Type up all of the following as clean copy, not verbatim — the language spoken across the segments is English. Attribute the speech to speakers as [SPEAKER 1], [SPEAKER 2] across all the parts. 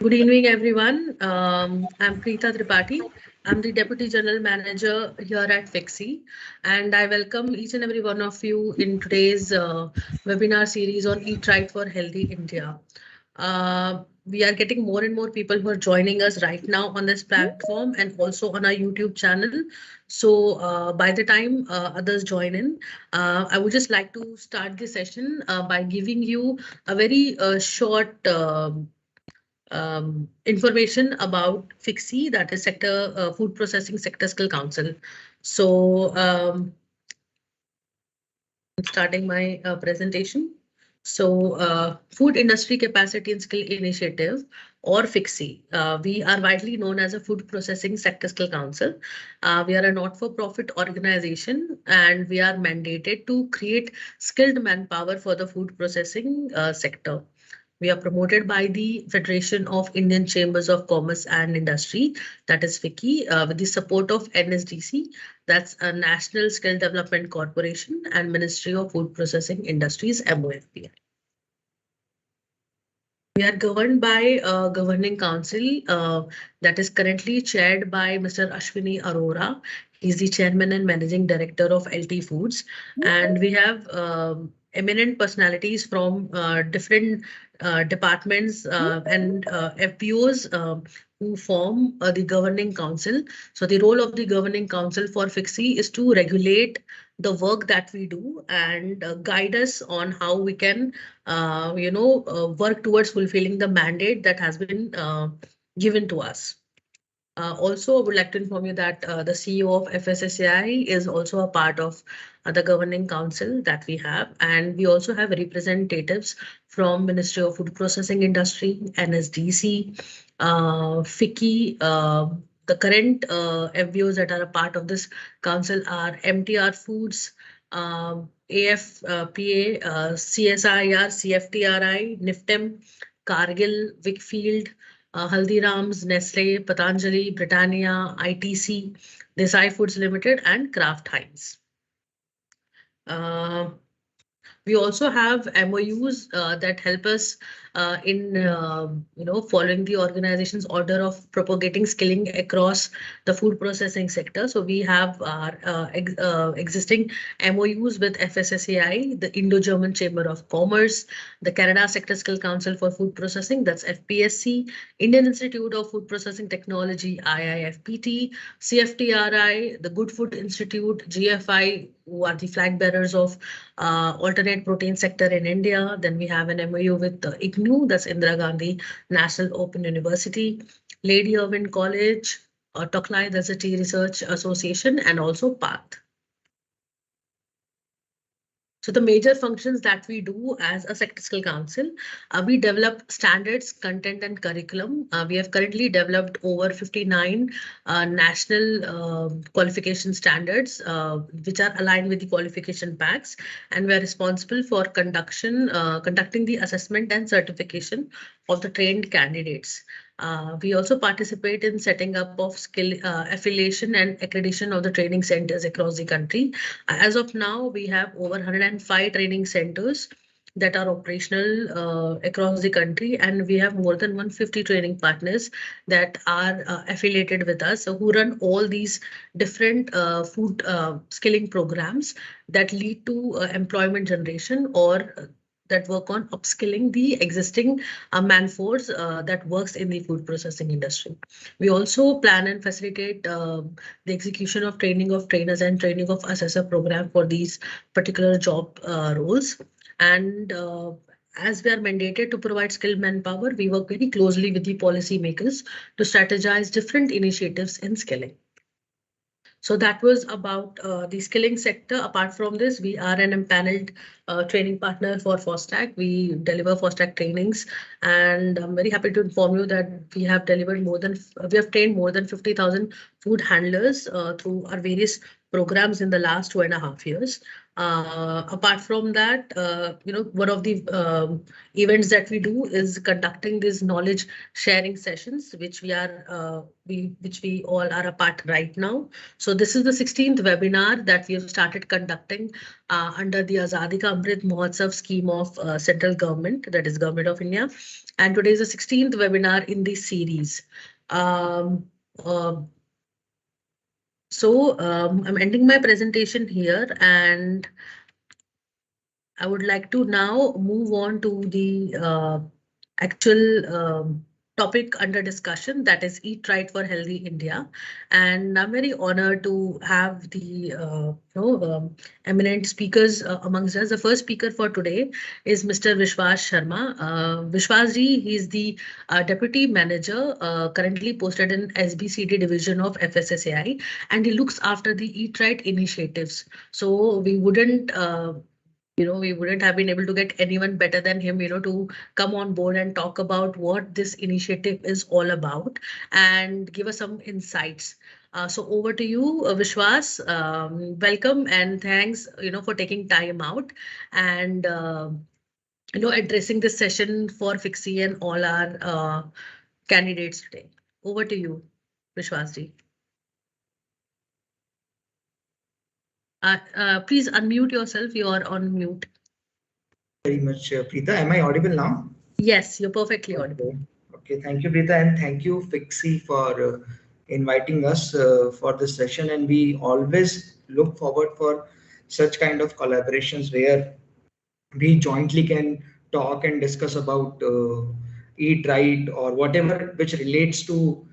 [SPEAKER 1] Good evening, everyone. I'm Preeta Tripathi. I'm the Deputy General Manager here at Fixi, and I welcome each and every one of you in today's webinar series on Eat Right for Healthy India. We are getting more and more people who are joining us right now on this platform and also on our YouTube channel. So by the time others join in, I would just like to start the session by giving you a very short information about FICSI, that is Sector Food Processing Sector Skill Council. So I'm starting my presentation. So Food Industry Capacity and Skill Initiative, or FICSI. We are widely known as a Food Processing Sector Skill Council. We are a not-for-profit organization, and we are mandated to create skilled manpower for the food processing sector. We are promoted by the Federation of Indian Chambers of Commerce and Industry, that is FICCI, with the support of NSDC, that's a National Skill Development Corporation, and Ministry of Food Processing Industries, MOFPI. We are governed by a governing council that is currently chaired by Mr. Ashwini Arora. He's the chairman and managing director of LT Foods. And we have eminent personalities from different departments and FPOs who form the governing council. So the role of the governing council for FICSI is to regulate the work that we do and guide us on how we can, work towards fulfilling the mandate that has been given to us. Also, I would like to inform you that the CEO of Fssai is also a part of the governing council that we have, and we also have representatives from Ministry of Food Processing Industry, NSDC, FICCI. The current FBOs that are a part of this council are MTR Foods, AFPA, CSIR, CFTRI, NIFTEM, Cargill, Wickfield, Haldirams, Nestle, Patanjali, Britannia, ITC, Desai Foods Limited, and Kraft Heinz. We also have MOUs that help us in following the organization's order of propagating skilling across the food processing sector. So we have our existing MOUs with FSSAI, the Indo-German Chamber of Commerce, the Canada Sector Skill Council for Food Processing, that's FPSC, Indian Institute of Food Processing Technology, IIFPT, CFTRI, the Good Food Institute, GFI, who are the flag bearers of alternate protein sector in India. Then we have an MOU with IGNU, that's Indira Gandhi National Open University, Lady Irwin College, Toklai, that's a Tea Research Association, and also PATH. So the major functions that we do as a sector skill council, we develop standards, content, and curriculum. We have currently developed over 59 national qualification standards, which are aligned with the qualification packs, and we are responsible for conducting the assessment and certification of the trained candidates. We also participate in setting up of skill affiliation and accreditation of the training centers across the country. As of now, we have over 105 training centers that are operational across the country, and we have more than 150 training partners that are affiliated with us, who run all these different food skilling programs that lead to employment generation or that work on upskilling the existing man-force that works in the food processing industry. We also plan and facilitate the execution of training of trainers and training of assessor program for these particular job roles. And as we are mandated to provide skilled manpower, we work very closely with the policy makers to strategize different initiatives in skilling. So that was about the skilling sector. Apart from this, we are an empaneled training partner for FOSTAC. We deliver FOSTAC trainings, and I'm very happy to inform you that we have trained more than 50,000 food handlers through our various programs in the last 2.5 years. Apart from that, one of the events that we do is conducting these knowledge sharing sessions, which we all are a part right now. So this is the 16th webinar that we have started conducting under the Azadi Ka Amrit Mahotsav scheme of central government, that is Government of India. And today is the 16th webinar in this series. Um, uh, I'm ending my presentation here, and I would like to now move on to the actual topic under discussion, that is Eat Right for Healthy India. And I'm very honored to have the eminent speakers amongst us. The first speaker for today is Mr. Vishwas Sharma. Vishwas ji, he is the Deputy Manager currently posted in SBCD division of FSSAI, and he looks after the Eat Right initiatives. So we wouldn't we wouldn't have been able to get anyone better than him, to come on board and talk about what this initiative is all about and give us some insights. So over to you, Vishwas. Welcome and thanks, for taking time out and, addressing this session for Fixi and all our candidates today. Over to you, Vishwas ji. Please unmute yourself. You are on mute.
[SPEAKER 2] Very much, Preeta. Am I audible now?
[SPEAKER 1] Yes, you're perfectly audible.
[SPEAKER 2] Okay, thank you, Preeta, and thank you, Fixi, for inviting us for this session. And we always look forward for such kind of collaborations where we jointly can talk and discuss about eat right or whatever which relates to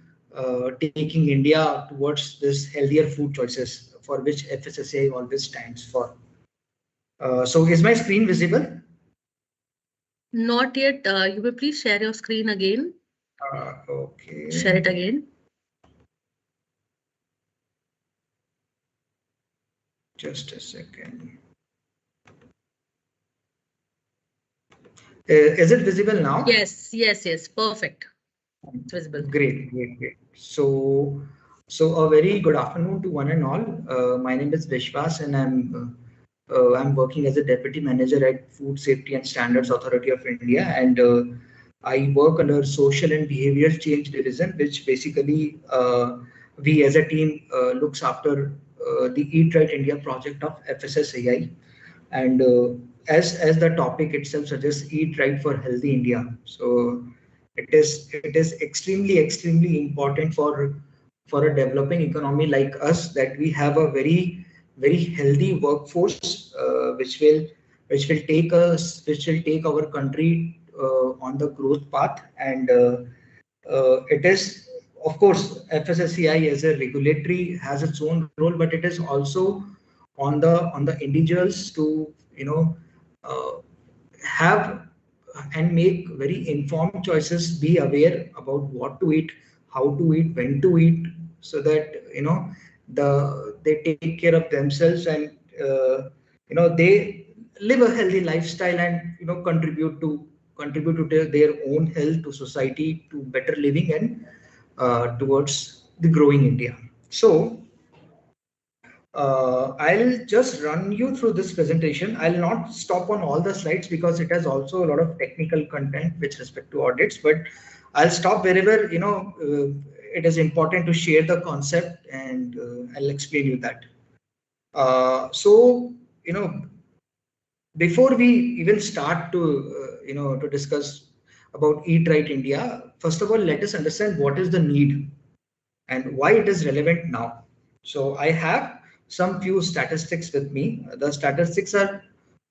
[SPEAKER 2] taking India towards this healthier food choices for which FSSAI always stands for. So is my screen visible?
[SPEAKER 1] Not yet. You may please share your screen again.
[SPEAKER 2] Okay.
[SPEAKER 1] Share it again.
[SPEAKER 2] Just a second. Is it visible now?
[SPEAKER 1] Yes. Perfect. It's visible.
[SPEAKER 2] Great. So a very good afternoon to one and all. My name is Vishwas, and I'm working as a deputy manager at Food Safety and Standards Authority of India, and I work under Social and Behavioral Change Division, which basically we as a team looks after the Eat Right India project of FSSAI, and as the topic itself suggests, eat right for healthy India. So it is extremely important for a developing economy like us that we have a very healthy workforce which will take our country on the growth path, and it is, of course, FSSAI as a regulatory has its own role, but it is also on the individuals to uh, have and make very informed choices, be aware about what to eat, how to eat, when to eat, so that they take care of themselves, and they live a healthy lifestyle and contribute to their own health, to society, to better living, and towards the growing India. So I'll just run you through this presentation. I'll not stop on all the slides because it has also a lot of technical content with respect to audits, but I'll stop wherever it is important to share the concept, and I'll explain you that. So before we even start to discuss about Eat Right India, first of all, let us understand what is the need and why it is relevant now. So I have some few statistics with me. The statistics are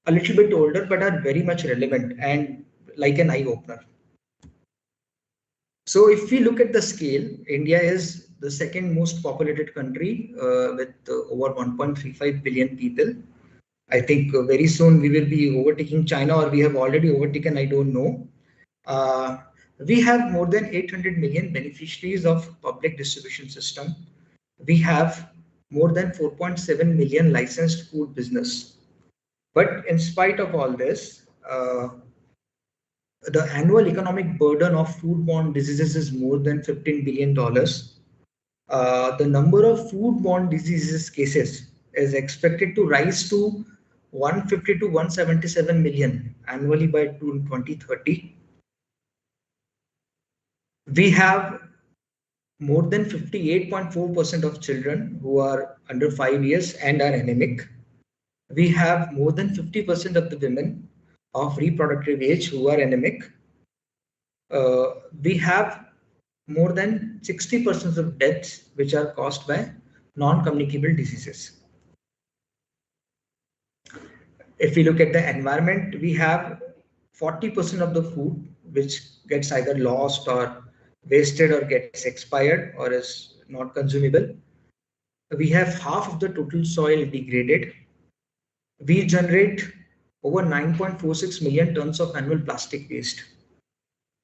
[SPEAKER 2] a little bit older, but are very much relevant and like an eye opener. So if we look at the scale, India is the second most populated country with over 1.35 billion people. I think very soon we will be overtaking China, or we have already overtaken, I don't know. We have more than 800 million beneficiaries of public distribution system. We have more than 4.7 million licensed food business. But in spite of all this, the annual economic burden of foodborne diseases is more than $15 billion. The number of foodborne diseases cases is expected to rise to 150 to 177 million annually by 2030. We have more than 58.4% of children who are under 5 years and are anemic. We have more than 50% of the women of reproductive age who are anemic. We have more than 60% of deaths which are caused by non-communicable diseases. If we look at the environment, we have 40% of the food which gets either lost or wasted or gets expired or is not consumable. We have half of the total soil degraded. We generate over 9.46 million tons of annual plastic waste.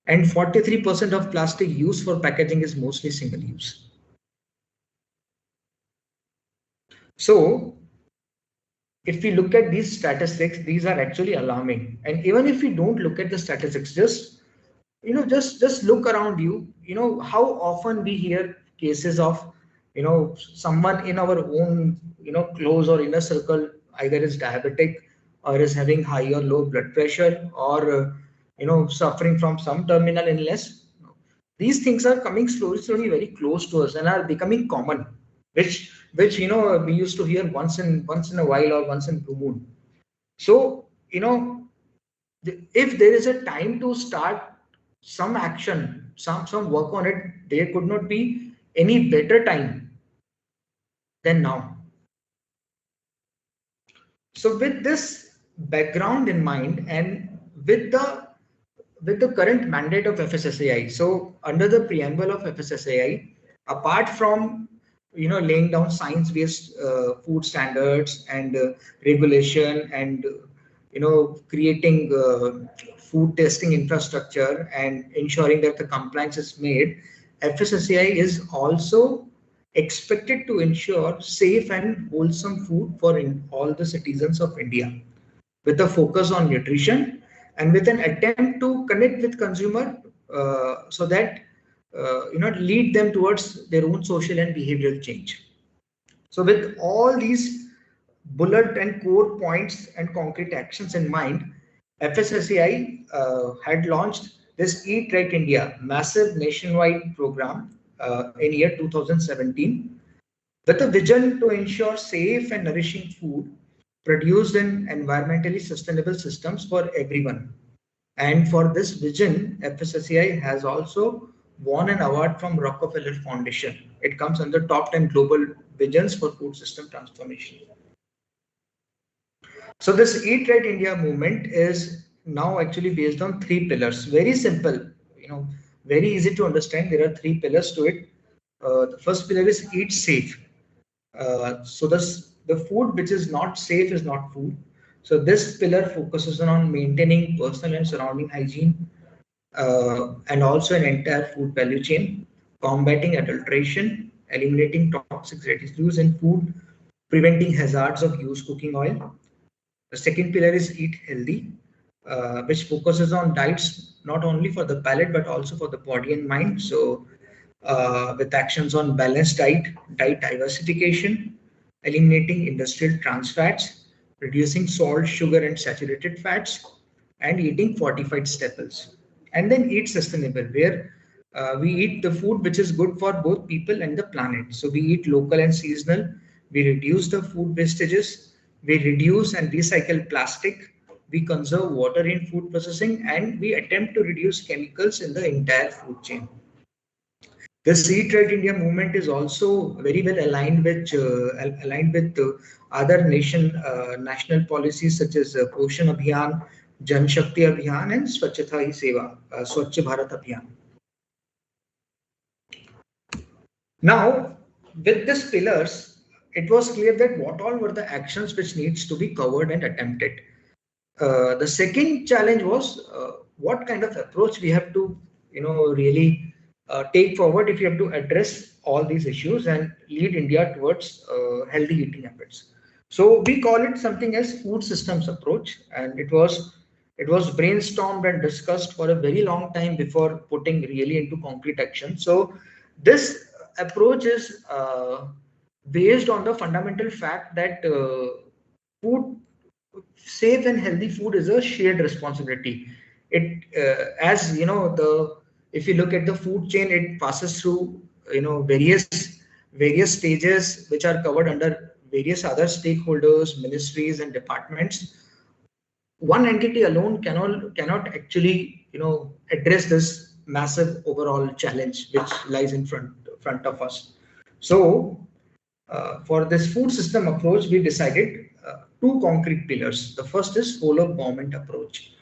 [SPEAKER 2] And 43% of plastic used for packaging is mostly single use. So if we look at these statistics, these are actually alarming. And even if we don't look at the statistics, just look around you. How often we hear cases of someone in our own close or inner circle either is diabetic or is having high or low blood pressure or suffering from some terminal illness. These things are coming slowly very close to us and are becoming common, which we used to hear once in a while or once in blue moon. So if there is a time to start some action, some work on it, there could not be any better time than now. So with this background in mind and with the current mandate of FSSAI, so under the preamble of FSSAI, apart from laying down science-based food standards and regulation and creating food testing infrastructure and ensuring that the compliance is made, FSSAI is also expected to ensure safe and wholesome food for all the citizens of India, with a focus on nutrition and with an attempt to connect with consumer so that lead them towards their own social and behavioral change. So with all these bullet and core points and concrete actions in mind, FSSAI had launched this Eat Right India massive nationwide program in year 2017 with a vision to ensure safe and nourishing food produced in environmentally sustainable systems for everyone. And for this vision, FSSAI has also won an award from Rockefeller Foundation. It comes under top 10 global visions for food system transformation. So this Eat Right India movement is now actually based on 3 pillars. Very simple, very easy to understand. There are 3 pillars to it. The first pillar is eat safe. So the food which is not safe is not food. So this pillar focuses on maintaining personal and surrounding hygiene and also an entire food value chain, combating adulteration, eliminating toxic residues in food, preventing hazards of used cooking oil. The second pillar is eat healthy, which focuses on diets not only for the palate but also for the body and mind. So with actions on balanced diet diversification, eliminating industrial trans fats, reducing salt, sugar, and saturated fats, and eating fortified staples. And then eat sustainable, where we eat the food which is good for both people and the planet. So we eat local and seasonal, we reduce the food wastages, we reduce and recycle plastic, we conserve water in food processing, and we attempt to reduce chemicals in the entire food chain. This Eat Right India movement is also very well aligned with other national policies such as Poshan Abhiyan, Jan Shakti Abhiyan, and Swachhata Hi Seva, Swachh Bharat Abhiyan. Now, with these pillars, it was clear that what all were the actions which needs to be covered and attempted. The second challenge was what kind of approach we have to, really take forward if you have to address all these issues and lead India towards healthy eating habits. So we call it something as food systems approach, and it was brainstormed and discussed for a very long time before putting really into concrete action. So this approach is based on the fundamental fact that food, safe and healthy food is a shared responsibility. It as if you look at the food chain, it passes through various stages which are covered under various other stakeholders, ministries and departments. One entity alone cannot actually address this massive overall challenge which lies in front of us. So for this food system approach, we decided two concrete pillars. The first is follow government approach.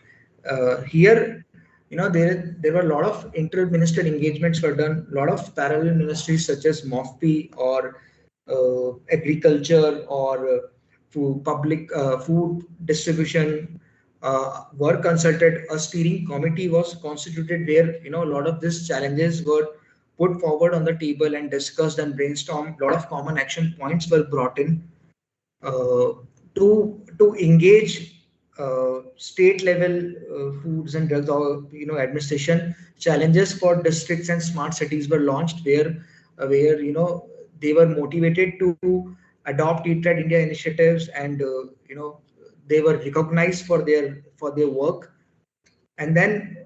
[SPEAKER 2] Here, there were a lot of inter-ministerial engagements were done. A lot of parallel ministries such as MOFP or agriculture or public food distribution were consulted. A steering committee was constituted where a lot of these challenges were put forward on the table and discussed and brainstormed. A lot of common action points were brought in uh, to engage state level foods and drugs or administration. Challenges for districts and smart cities were launched where they were motivated to adopt Eat Right India initiatives, and they were recognized for their work. And then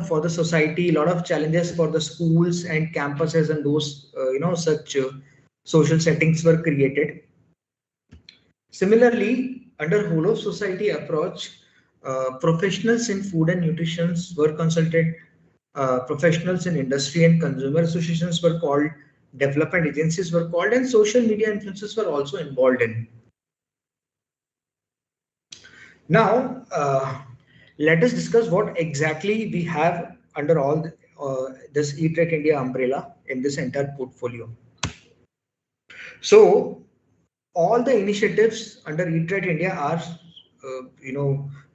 [SPEAKER 2] for the society, a lot of challenges for the schools and campuses and those such social settings were created. Similarly, under whole of society approach, professionals in food and nutrition were consulted. Professionals in industry and consumer associations were called. Development agencies were called, and social media influencers were also involved in. Now, let us discuss what exactly we have under all this Eat Right India umbrella in this entire portfolio. So, all the initiatives under Eat Right India are,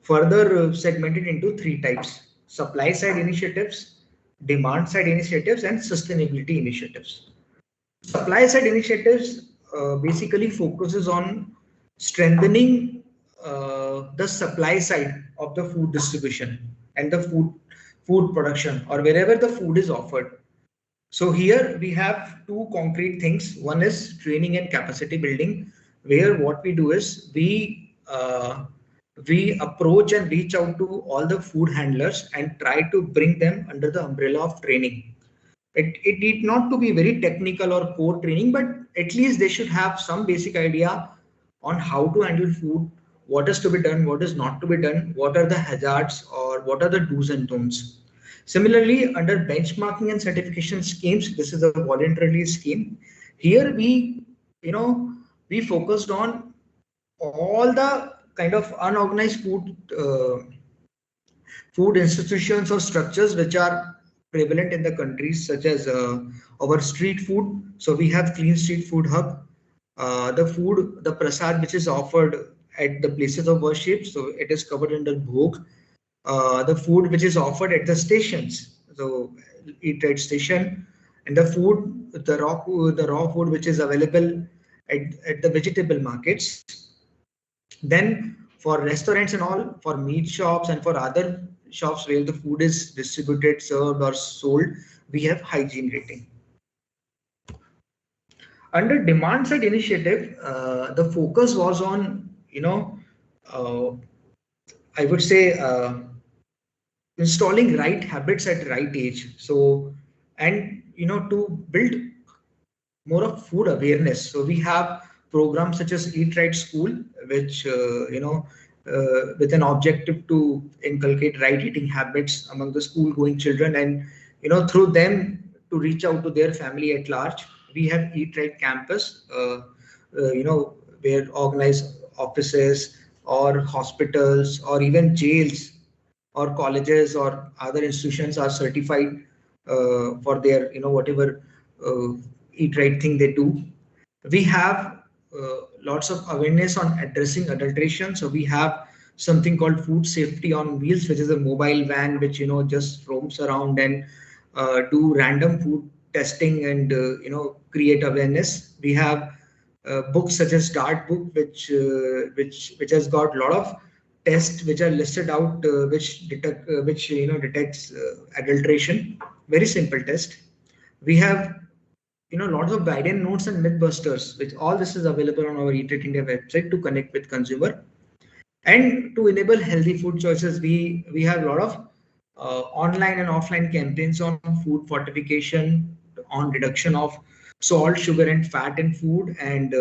[SPEAKER 2] further segmented into three types: supply side initiatives, demand side initiatives, and sustainability initiatives. Supply side initiatives basically focuses on strengthening the supply side of the food distribution and the food production or wherever the food is offered. So here we have two concrete things. One is training and capacity building, where what we do is we approach and reach out to all the food handlers and try to bring them under the umbrella of training. It need not to be very technical or core training, but at least they should have some basic idea on how to handle food, what is to be done, what is not to be done, what are the hazards, or what are the do's and don'ts. Similarly, under benchmarking and certification schemes, this is a voluntary scheme. Here we focused on all the kind of unorganized food institutions or structures which are prevalent in the countries, such as our street food. So we have Clean Street Food Hub, the prasad which is offered at the places of worship, so it is covered under Bhog. The food which is offered at the stations, so Eat Right station, and the raw food which is available at the vegetable markets. Then for restaurants and all, for meat shops and for other shops where the food is distributed, served or sold, we have hygiene rating. Under demand side initiative, the focus was on, I would say, installing right habits at right age. So, and to build more of food awareness. So we have programs such as Eat Right School, which with an objective to inculcate right eating habits among the school going children, and through them to reach out to their family at large. We have Eat Right Campus, where organized offices or hospitals or even jails or colleges or other institutions are certified for their whatever eat right thing they do. We have lots of awareness on addressing adulteration. So we have something called Food Safety on Wheels, which is a mobile van which just roams around and do random food testing and create awareness. We have books such as Dart Book, which has got a lot of tests which are listed out, which detects adulteration. Very simple test. We have lots of guidance notes and mythbusters, which all this is available on our Eat Right India website to connect with consumer. And to enable healthy food choices, we have a lot of online and offline campaigns on food fortification, on reduction of salt, sugar, and fat in food, and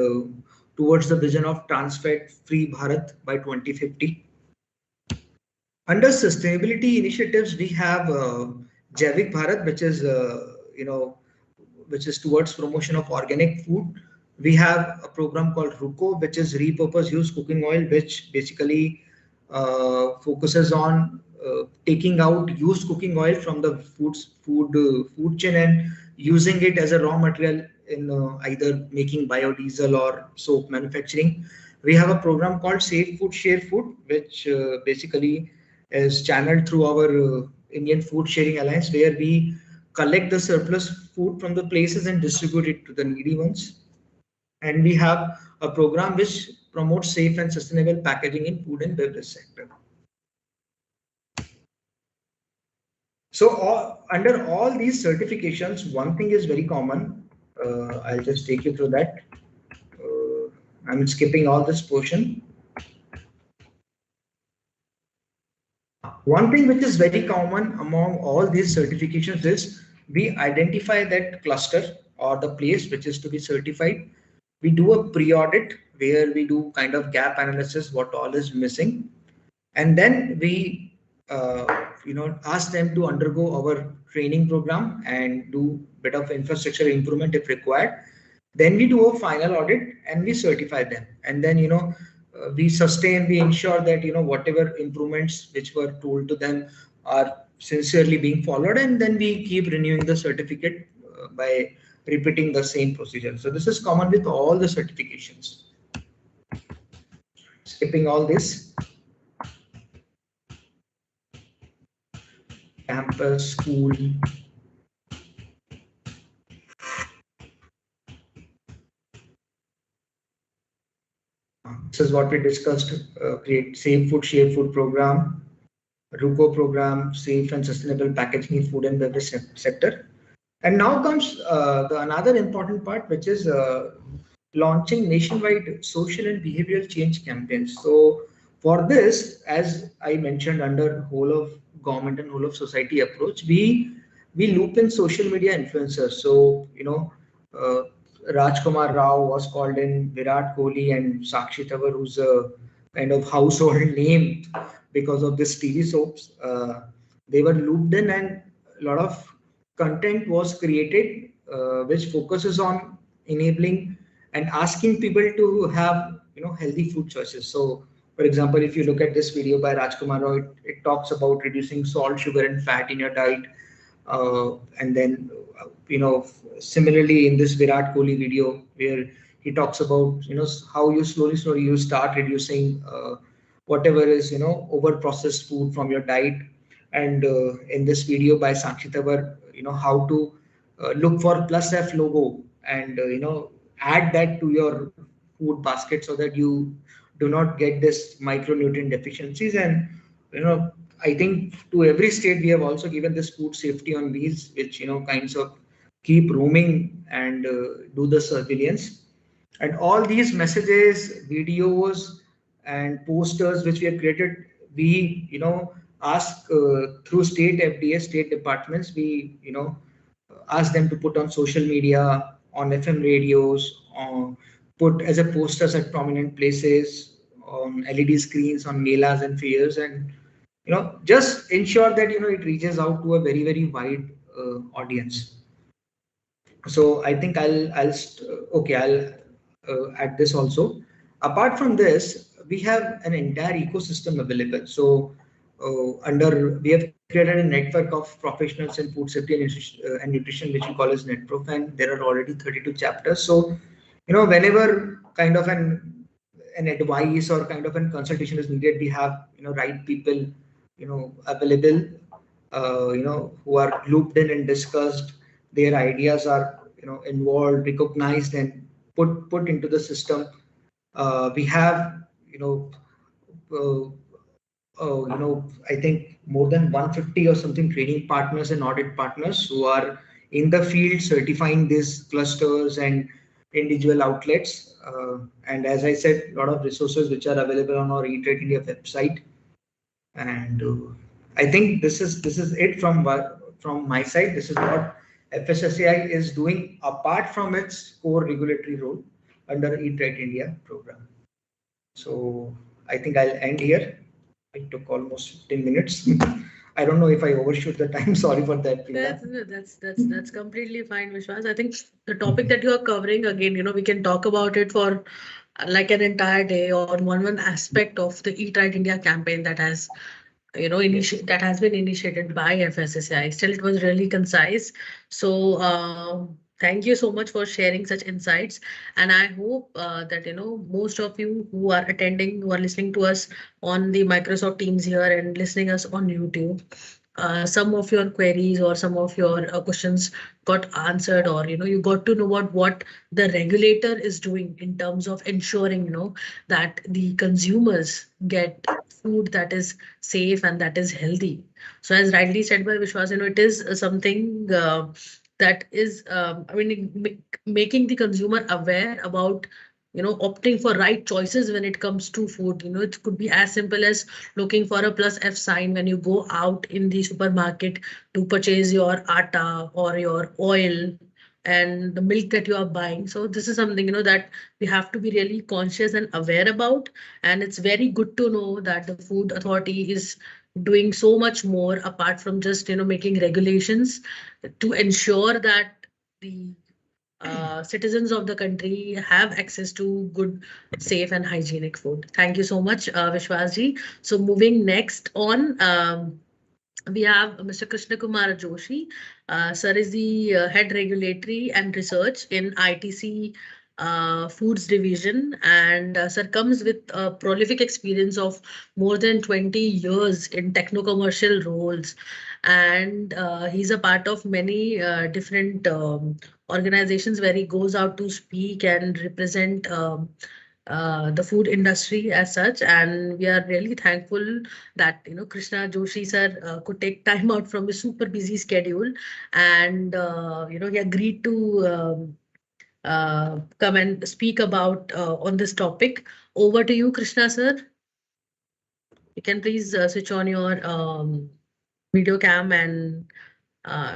[SPEAKER 2] towards the vision of trans-fat-free Bharat by 2050. Under sustainability initiatives, we have Jaivik Bharat, which is which is towards promotion of organic food. We have a program called RUCO, which is repurpose used cooking oil, which basically focuses on taking out used cooking oil from the food chain and using it as a raw material in either making biodiesel or soap manufacturing. We have a program called Safe Food Share Food, which basically is channeled through our Indian Food Sharing Alliance, where we collect the surplus food from the places and distribute it to the needy ones. And we have a program which promotes safe and sustainable packaging in food and beverage sector. So under all these certifications, one thing is very common. I'll just take you through that. I'm skipping all this portion. One thing which is very common among all these certifications is we identify that cluster or the place which is to be certified. We do a pre-audit where we do kind of gap analysis, what all is missing, and then we ask them to undergo our training program and do bit of infrastructure improvement if required. Then we do a final audit and we certify them, and then we ensure that whatever improvements which were told to them are sincerely being followed, and then we keep renewing the certificate by repeating the same procedure. So this is common with all the certifications. Skipping all this. Campus, school. This is what we discussed, create Safe Food, Share Food program, RUCO program, safe and sustainable packaging in food and beverage sector. And now comes another important part, which is launching nationwide social and behavioral change campaigns. So for this, as I mentioned, under whole of government and whole of society approach, we loop in social media influencers. So Rajkumar Rao was called in, Virat Kohli and Sakshi Thakur, who's a kind of household name because of this TV soaps. They were looped in, and a lot of content was created which focuses on enabling and asking people to have healthy food choices. So for example, if you look at this video by Rajkumar Rao, it talks about reducing salt, sugar and fat in your diet. And then similarly in this Virat Kohli video where he talks about how you slowly you start reducing whatever is over processed food from your diet. And in this video by Sakshi Thakur, how to look for plus F logo and add that to your food basket so that you do not get this micronutrient deficiencies. And I think to every state we have also given this food safety on wheels, which kinds of keep roaming and do the surveillance. And all these messages, videos and posters which we have created, we ask through state FDA, state departments, we ask them to put on social media, on FM radios, put as a posters at prominent places, on LED screens, on melas and fairs, and just ensure that it reaches out to a very, very wide audience. So I think I'll add this also. Apart from this, we have an entire ecosystem available. So we have created a network of professionals in food safety and nutrition, which we call as NetProf, and there are already 32 chapters. So whenever kind of an advice or kind of a consultation is needed, we have right people available who are looped in and discussed. Their ideas are involved, recognized, and put into the system. We have I think more than 150 or something training partners and audit partners who are in the field certifying these clusters and individual outlets. And as I said, a lot of resources which are available on our Eat Right India website. And I think this is it from my side. This is what FSSAI is doing apart from its core regulatory role. under Eat Right India program. So I think I'll end here. It took almost 15 minutes. I don't know if I overshoot the time. Sorry for that, Preeta.
[SPEAKER 1] That's completely fine, Vishwas. I think the topic that you are covering, again, we can talk about it for like an entire day, or one aspect of the Eat Right India campaign that has that has been initiated by FSSAI. Still, it was really concise. So thank you so much for sharing such insights. And I hope that most of you who are attending, who are listening to us on the Microsoft Teams here and listening us on YouTube, some of your queries or some of your questions got answered, or you got to know what the regulator is doing in terms of ensuring that the consumers get food that is safe and that is healthy. So as rightly said by Vishwas, it is something that is making the consumer aware about opting for right choices when it comes to food. It could be as simple as looking for a plus F sign when you go out in the supermarket to purchase your atta or your oil and the milk that you are buying. So this is something that we have to be really conscious and aware about. And it's very good to know that the Food Authority is doing so much more apart from just making regulations to ensure that the citizens of the country have access to good, safe, and hygienic food. Thank you so much, Vishwasji. So moving next on, we have Mr. Krishna Kumar Joshi. Sir is the head regulatory and research in ITC Foods Division, and Sir comes with a prolific experience of more than 20 years in techno-commercial roles, and he's a part of many different organizations where he goes out to speak and represent the food industry as such. And we are really thankful that Krishna Joshi sir could take time out from his super busy schedule, and he agreed to come and speak about on this topic. Over to you, Krishna sir. You can please switch on your video cam, and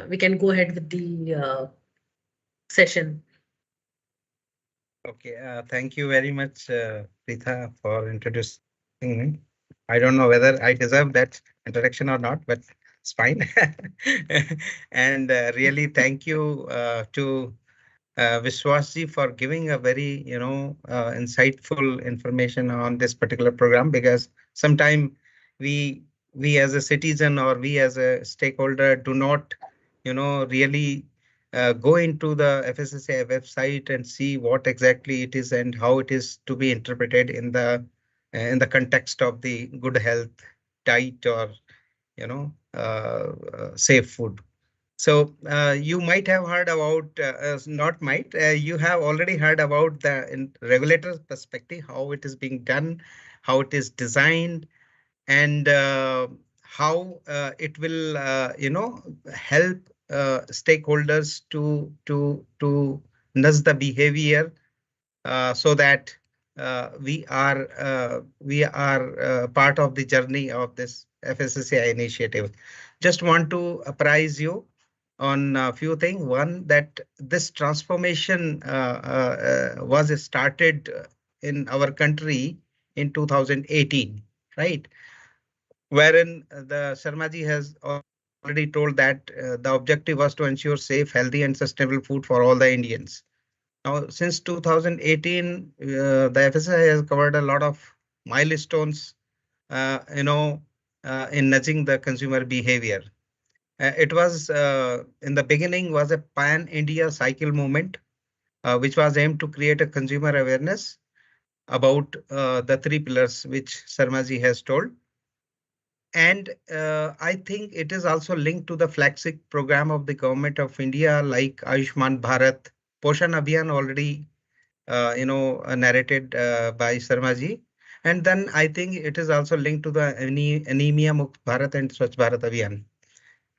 [SPEAKER 1] we can go ahead with the session.
[SPEAKER 3] Okay, thank you very much, Preetha, for introducing me. I don't know whether I deserve that introduction or not, but it's fine. And really, thank you to Vishwasji for giving a very, insightful information on this particular program, because sometimes we we as a citizen or we as a stakeholder do not, really go into the FSSAI website and see what exactly it is and how it is to be interpreted in the context of the good health diet, or safe food. So you might have heard about, not might, you have already heard about the regulator's perspective, how it is being done, how it is designed, and how it will, help stakeholders to nudge the behavior, so that we are part of the journey of this FSSAI initiative. Just want to apprise you on a few things. One, that this transformation was started in our country in 2018, right? Wherein the Sharmaji has already told that the objective was to ensure safe, healthy, and sustainable food for all the Indians. Now, since 2018, the FSI has covered a lot of milestones, in nudging the consumer behavior. It was in the beginning was a pan-India cycle movement, which was aimed to create a consumer awareness about the three pillars which Sarmaji has told. And I think it is also linked to the flagship program of the government of India, like Ayushman Bharat, Poshan Abhiyan, already narrated by Sarmaji. And then I think it is also linked to the Anemia Mukt Bharat and Swachh Bharat Abhiyan.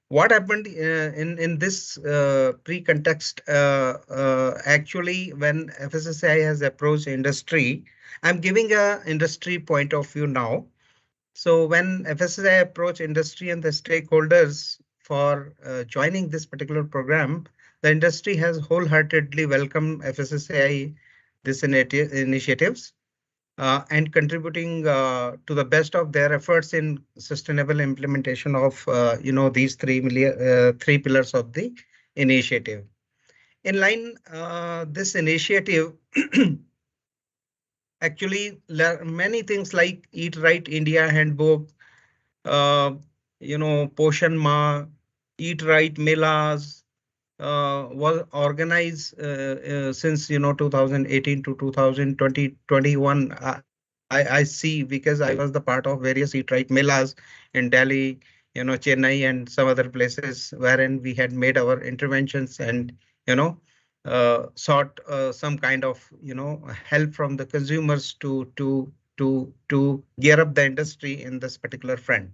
[SPEAKER 3] What happened in this pre-context, actually, when FSSAI has approached industry, I'm giving a industry point of view now. So when FSSAI approached industry and the stakeholders for joining this particular program, the industry has wholeheartedly welcomed FSSAI these initiatives and contributing to the best of their efforts in sustainable implementation of these 3 pillars of the initiative. In line this initiative, actually many things like Eat Right India Handbook, uh, Poshan Ma, Eat Right Melas, was organized since 2018 to 2021. I see, because I was the part of various Eat Right Melas in Delhi, Chennai, and some other places wherein we had made our interventions and you know sought some kind of help from the consumers to gear up the industry in this particular front.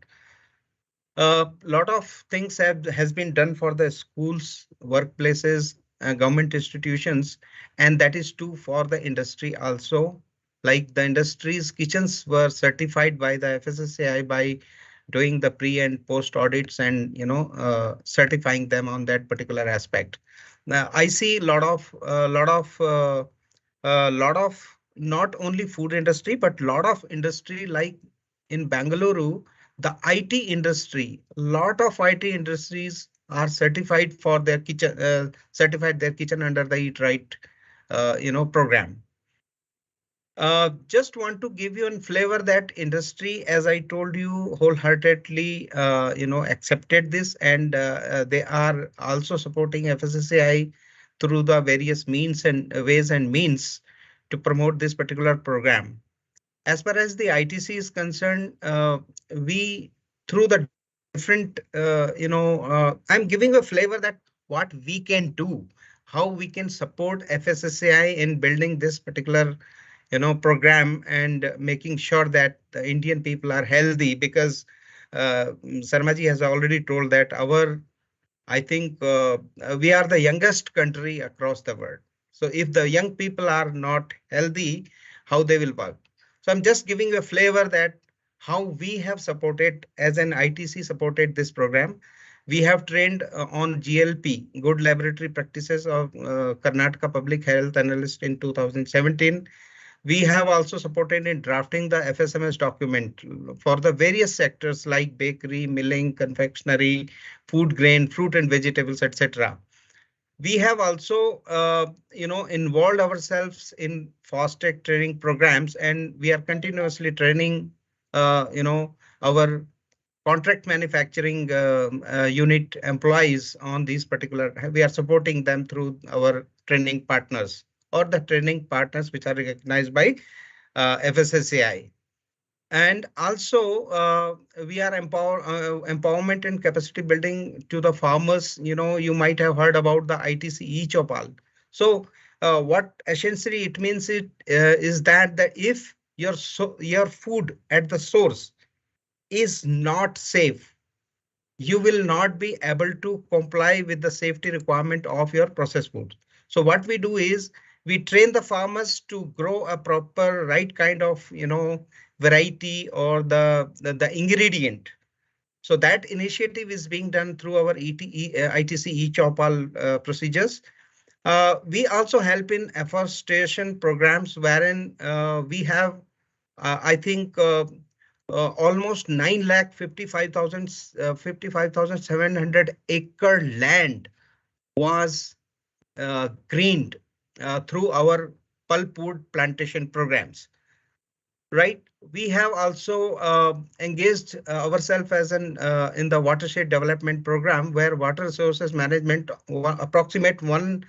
[SPEAKER 3] A lot of things has been done for the schools, workplaces, government institutions, and that is true for the industry also. Like the industry's kitchens were certified by the FSSAI by doing the pre and post audits and certifying them on that particular aspect. Now I see lot of not only food industry but lot of industry like in Bangalore, the IT industry, lot of IT industries are certified for their kitchen, certified their kitchen under the Eat Right, program. Just want to give you a flavor that industry, as I told you, wholeheartedly, accepted this, and they are also supporting FSSAI through the various means and ways and means to promote this particular program. As far as the ITC is concerned, we through the different, I'm giving a flavor that what we can do, how we can support FSSAI in building this particular program and making sure that the Indian people are healthy, because Sarmaji has already told that I think we are the youngest country across the world. So if the young people are not healthy, how they will work? So I'm just giving you a flavor that how we have supported as an ITC supported this program. We have trained on GLP, Good Laboratory Practices of Karnataka Public Health Analyst in 2017. We have also supported in drafting the FSMS document for the various sectors like bakery, milling, confectionery, food grain, fruit and vegetables, etc. We have also, involved ourselves in fast track training programs, and we are continuously training, our contract manufacturing unit employees on these particular. We are supporting them through our training partners or the training partners which are recognized by FSSAI. And also, we are empowerment and capacity building to the farmers. You might have heard about the ITC e-Chopal. So what essentially it means is that if your food at the source is not safe, you will not be able to comply with the safety requirement of your processed food. So what we do is we train the farmers to grow a proper right kind of variety or the ingredient. So that initiative is being done through our ITC e-Chopal procedures. We also help in afforestation programs wherein we have, I think, almost 9,55,700 acre land was greened through our pulpwood plantation programs. Right. We have also engaged ourselves as an in the watershed development program, where water resources management approximate 13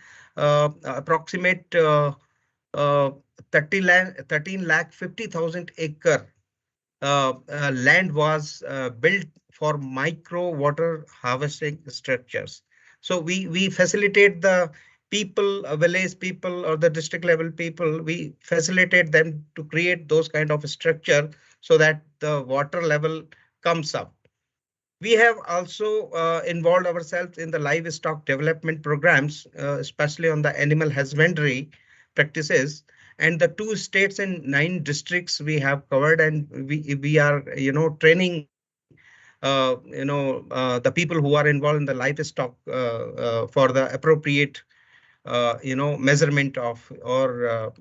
[SPEAKER 3] lakh 50,000 acre land was built for micro water harvesting structures. So we facilitate the people, village people or the district level people, we facilitate them to create those kind of structure so that the water level comes up. We have also involved ourselves in the livestock development programs, especially on the animal husbandry practices. And the 2 states and 9 districts we have covered, and we are training the people who are involved in the livestock for the appropriate measurement of or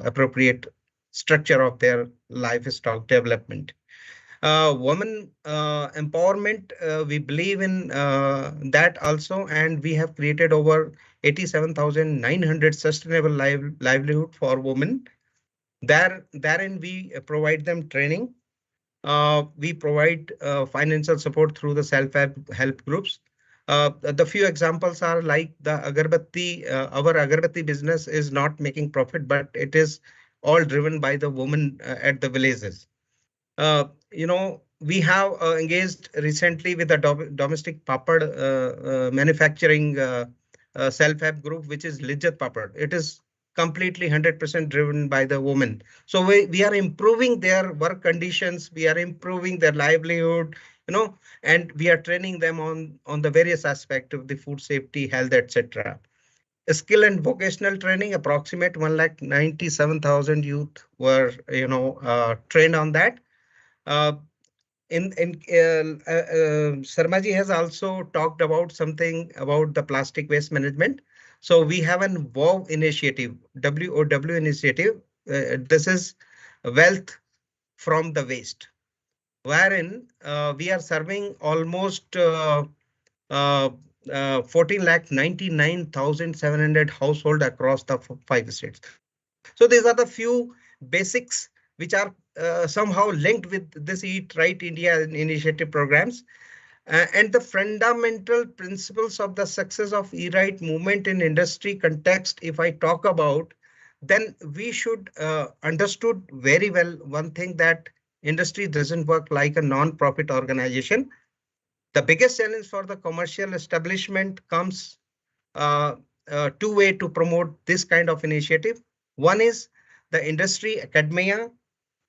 [SPEAKER 3] appropriate structure of their livestock development. Women empowerment, we believe in that also, and we have created over 87,900 sustainable livelihood for women. Therein we provide them training. We provide financial support through the self-help groups. The few examples are like the agarbatti. Our agarbatti business is not making profit, but it is all driven by the women at the villages. We have engaged recently with a domestic papad manufacturing self-help group, which is Lijjat Papad. It is completely 100% driven by the women. So we are improving their work conditions, we are improving their livelihood, and we are training them on the various aspects of the food safety, health, etc. Skill and vocational training, approximate 1,97,000 youth were trained on that. Sarmaji has also talked about something about the plastic waste management. So we have an WOW initiative, WOW initiative. This is wealth from the waste, wherein we are serving almost 14,99,700 households across the 5 states. So these are the few basics which are somehow linked with this Eat Right India initiative programs. And the fundamental principles of the success of Eat Right movement in industry context, if I talk about, then we should understood very well one thing, that industry doesn't work like a non-profit organization. The biggest challenge for the commercial establishment comes two way to promote this kind of initiative. One is the industry, academia,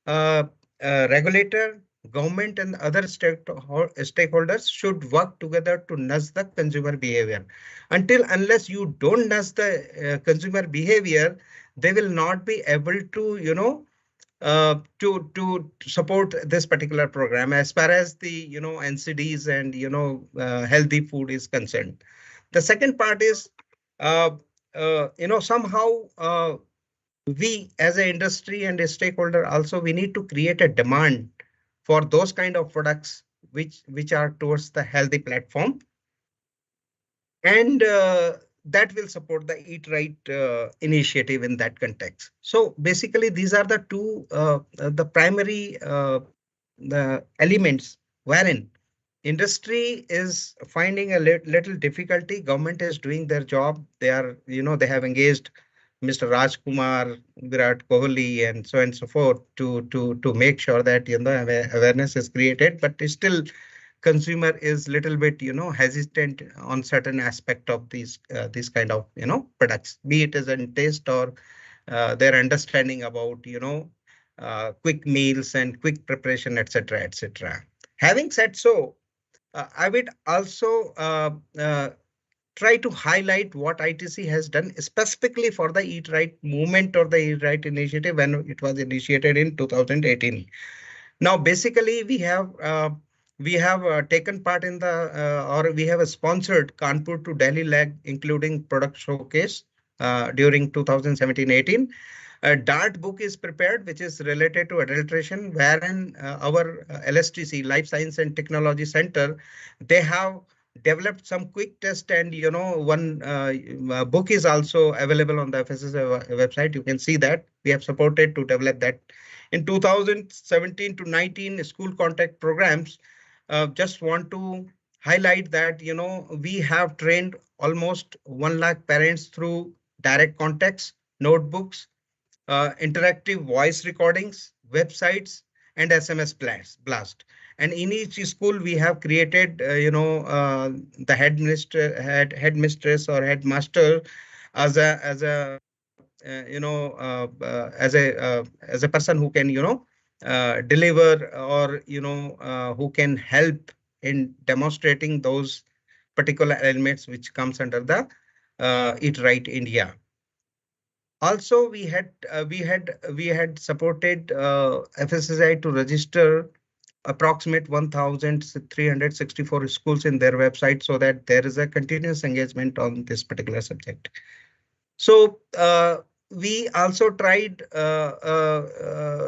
[SPEAKER 3] uh, regulator, government, and other stakeholders should work together to nudge the consumer behavior. Unless you don't nudge the consumer behavior, they will not be able to, to support this particular program as far as the NCDs and healthy food is concerned. The second part is somehow we as an industry and a stakeholder also, we need to create a demand for those kind of products which are towards the healthy platform, and that will support the Eat Right initiative in that context. So basically these are the two the primary the elements wherein industry is finding a little difficulty. Government is doing their job. They are, they have engaged Mr. Rajkumar, Virat Kohli, and so on and so forth to make sure that awareness is created. But still, consumer is little bit hesitant on certain aspect of these kind of products, be it as in taste or their understanding about quick meals and quick preparation, etc., etc. Having said so, I would also try to highlight what ITC has done specifically for the Eat Right movement or the Eat Right initiative when it was initiated in 2018. Now, basically, we have taken part in the or we have sponsored Kanpur to Delhi leg, including product showcase during 2017-18. A DART book is prepared, which is related to adulteration, wherein our LSTC, Life Science and Technology Center, they have developed some quick test, and one book is also available on the FSSI website. You can see that we have supported to develop that. In 2017 to 19 school contact programs, just want to highlight that we have trained almost 1 lakh parents through direct contacts, notebooks, interactive voice recordings, websites, and SMS blast. And in each school, we have created, the headmistress or headmaster as a person who can, deliver or, who can help in demonstrating those particular elements which comes under the Eat Right India. Also, we had supported FSSI to register approximate 1,364 schools in their website, so that there is a continuous engagement on this particular subject. So we also tried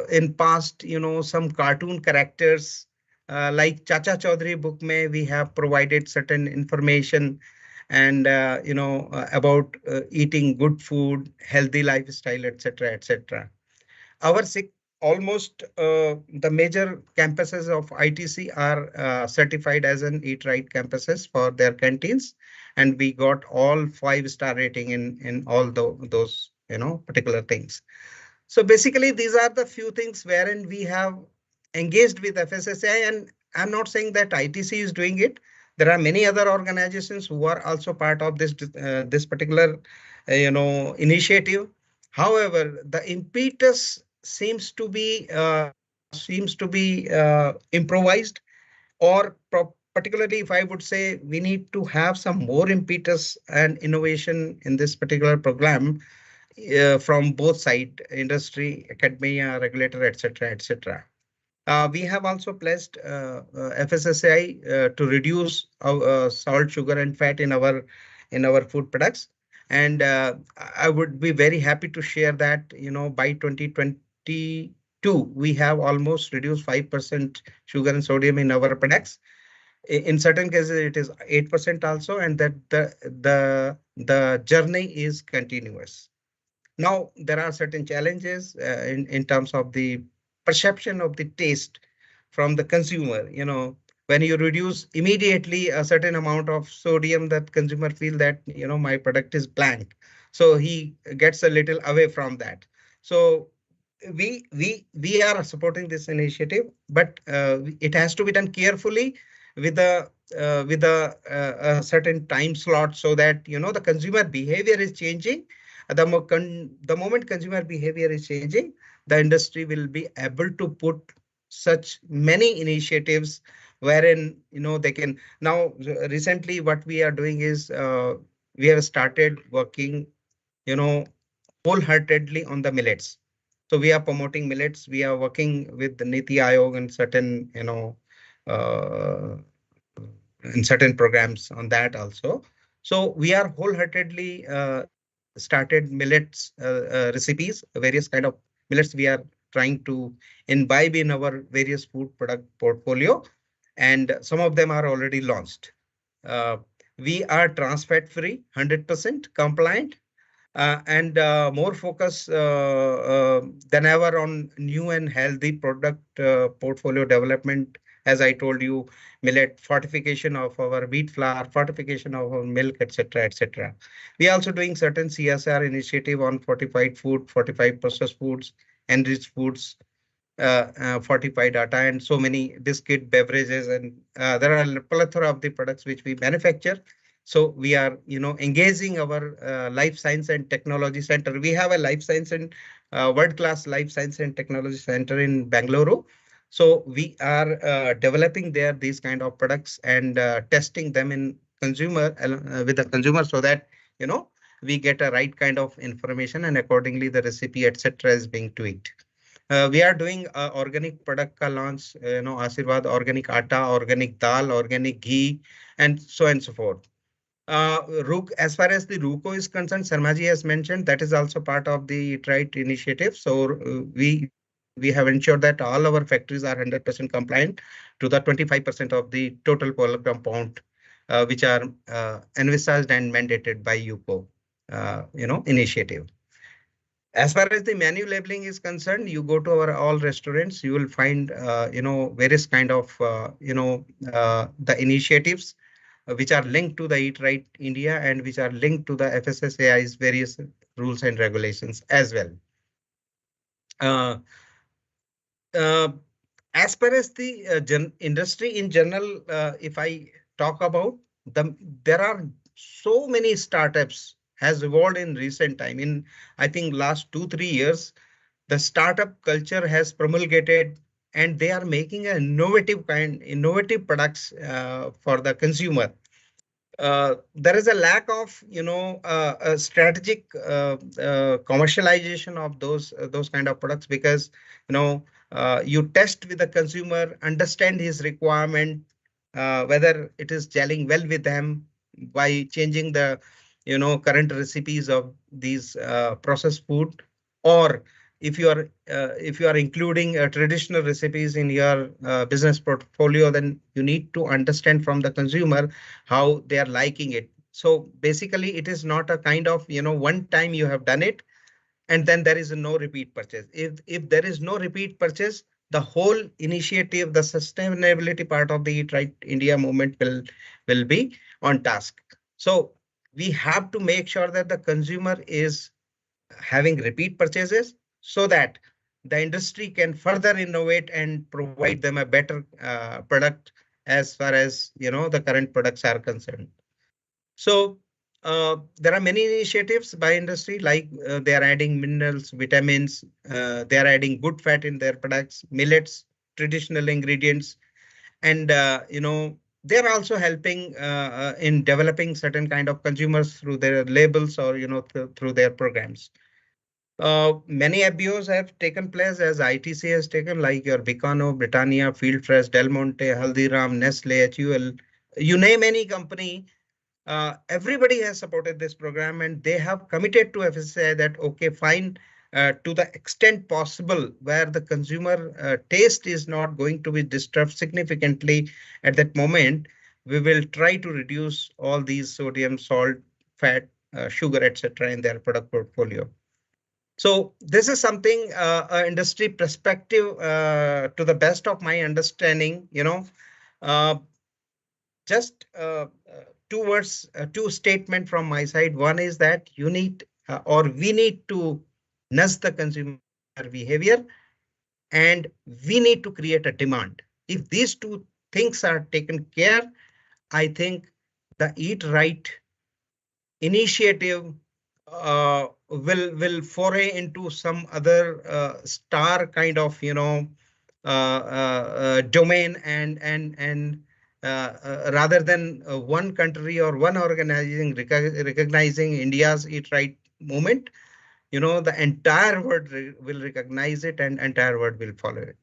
[SPEAKER 3] in past, some cartoon characters like Chacha Chaudhary book mein we have provided certain information and about eating good food, healthy lifestyle, etc., etc. Our almost the major campuses of ITC are certified as an Eat Right campuses for their canteens, and we got all 5-star rating in all those particular things. So basically, these are the few things wherein we have engaged with FSSAI, and I'm not saying that ITC is doing it. There are many other organizations who are also part of this particular initiative. However, the impetus seems to be improvised, or particularly, if I would say, we need to have some more impetus and innovation in this particular program from both side, industry, academia, regulator, etc., etc. We have also pledged FSSAI to reduce salt, sugar, and fat in our food products. And I would be very happy to share that by 2022 we have almost reduced 5% sugar and sodium in our products. In certain cases, it is 8% also, and that the journey is continuous. Now, there are certain challenges in terms of the perception of the taste from the consumer. When you reduce immediately a certain amount of sodium, that consumer feel that, my product is blank. So he gets a little away from that. So we are supporting this initiative, but it has to be done carefully with a certain time slot, so that the consumer behavior is changing. The moment consumer behavior is changing, the industry will be able to put such many initiatives wherein they can. Now recently what we are doing is we have started working wholeheartedly on the millets. So we are promoting millets. We are working with the Niti Aayog and certain uh, in certain programs on that also. So we are wholeheartedly started millets recipes, various kind of millets we are trying to imbibe in our various food product portfolio, and some of them are already launched. We are trans fat free, 100% compliant, and more focus than ever on new and healthy product portfolio development. As I told you, millet fortification of our wheat flour, fortification of our milk, etc., etc. We are also doing certain CSR initiative on fortified food, fortified processed foods, enriched foods, fortified data, and so many biscuit beverages, and there are a plethora of the products which we manufacture. So we are, engaging our life science and technology center. We have a life science and world-class life science and technology center in Bangalore. So we are developing there these kind of products and testing them in consumer with the consumer, so that we get a right kind of information, and accordingly the recipe, etc., is being tweaked. We are doing organic product ka launch, Ashirwad organic atta, organic dal, organic ghee, and so forth. As far as the RUCO is concerned, Sarmaji has mentioned that is also part of the TRITE initiative. So we have ensured that all our factories are 100% compliant to the 25% of the total polar compound, which are envisaged and mandated by UCO, initiative. As far as the menu labeling is concerned, you go to our all restaurants, you will find, various kind of, the initiatives which are linked to the Eat Right India and which are linked to the FSSAI's various rules and regulations as well. As far as the industry in general, if I talk about there are so many startups has evolved in recent time. In I think last 2-3 years, the startup culture has promulgated, and they are making innovative products for the consumer. There is a lack of a strategic commercialization of those kind of products, because you test with the consumer, understand his requirement, whether it is gelling well with them by changing the current recipes of these processed food, or if you are including traditional recipes in your business portfolio, then you need to understand from the consumer how they are liking it. So basically, it is not a kind of one time you have done it and then there is no repeat purchase. If there is no repeat purchase, the whole initiative, the sustainability part of the Eat Right India movement will be on task. So we have to make sure that the consumer is having repeat purchases so that the industry can further innovate and provide them a better product as far as the current products are concerned. So there are many initiatives by industry, like they are adding minerals, vitamins, they are adding good fat in their products, millets, traditional ingredients, and they're also helping in developing certain kind of consumers through their labels or through their programs. Many FBOs have taken place as ITC has taken, like your Bicano, Britannia, Field Fresh, Del Monte, Haldiram, Nestle, HUL. You name any company, everybody has supported this program and they have committed to FSSAI that, okay, fine, to the extent possible where the consumer taste is not going to be disturbed significantly at that moment, we will try to reduce all these sodium, salt, fat, sugar, etc. in their product portfolio. So this is something industry perspective to the best of my understanding, just two words, two statement from my side. One is that you need or we need to nudge the consumer behavior and we need to create a demand. If these two things are taken care, I think the Eat Right initiative will foray into some other star kind of domain and rather than one country or one organizing recognizing India's Eat Right movement, the entire world will recognize it and entire world will follow it.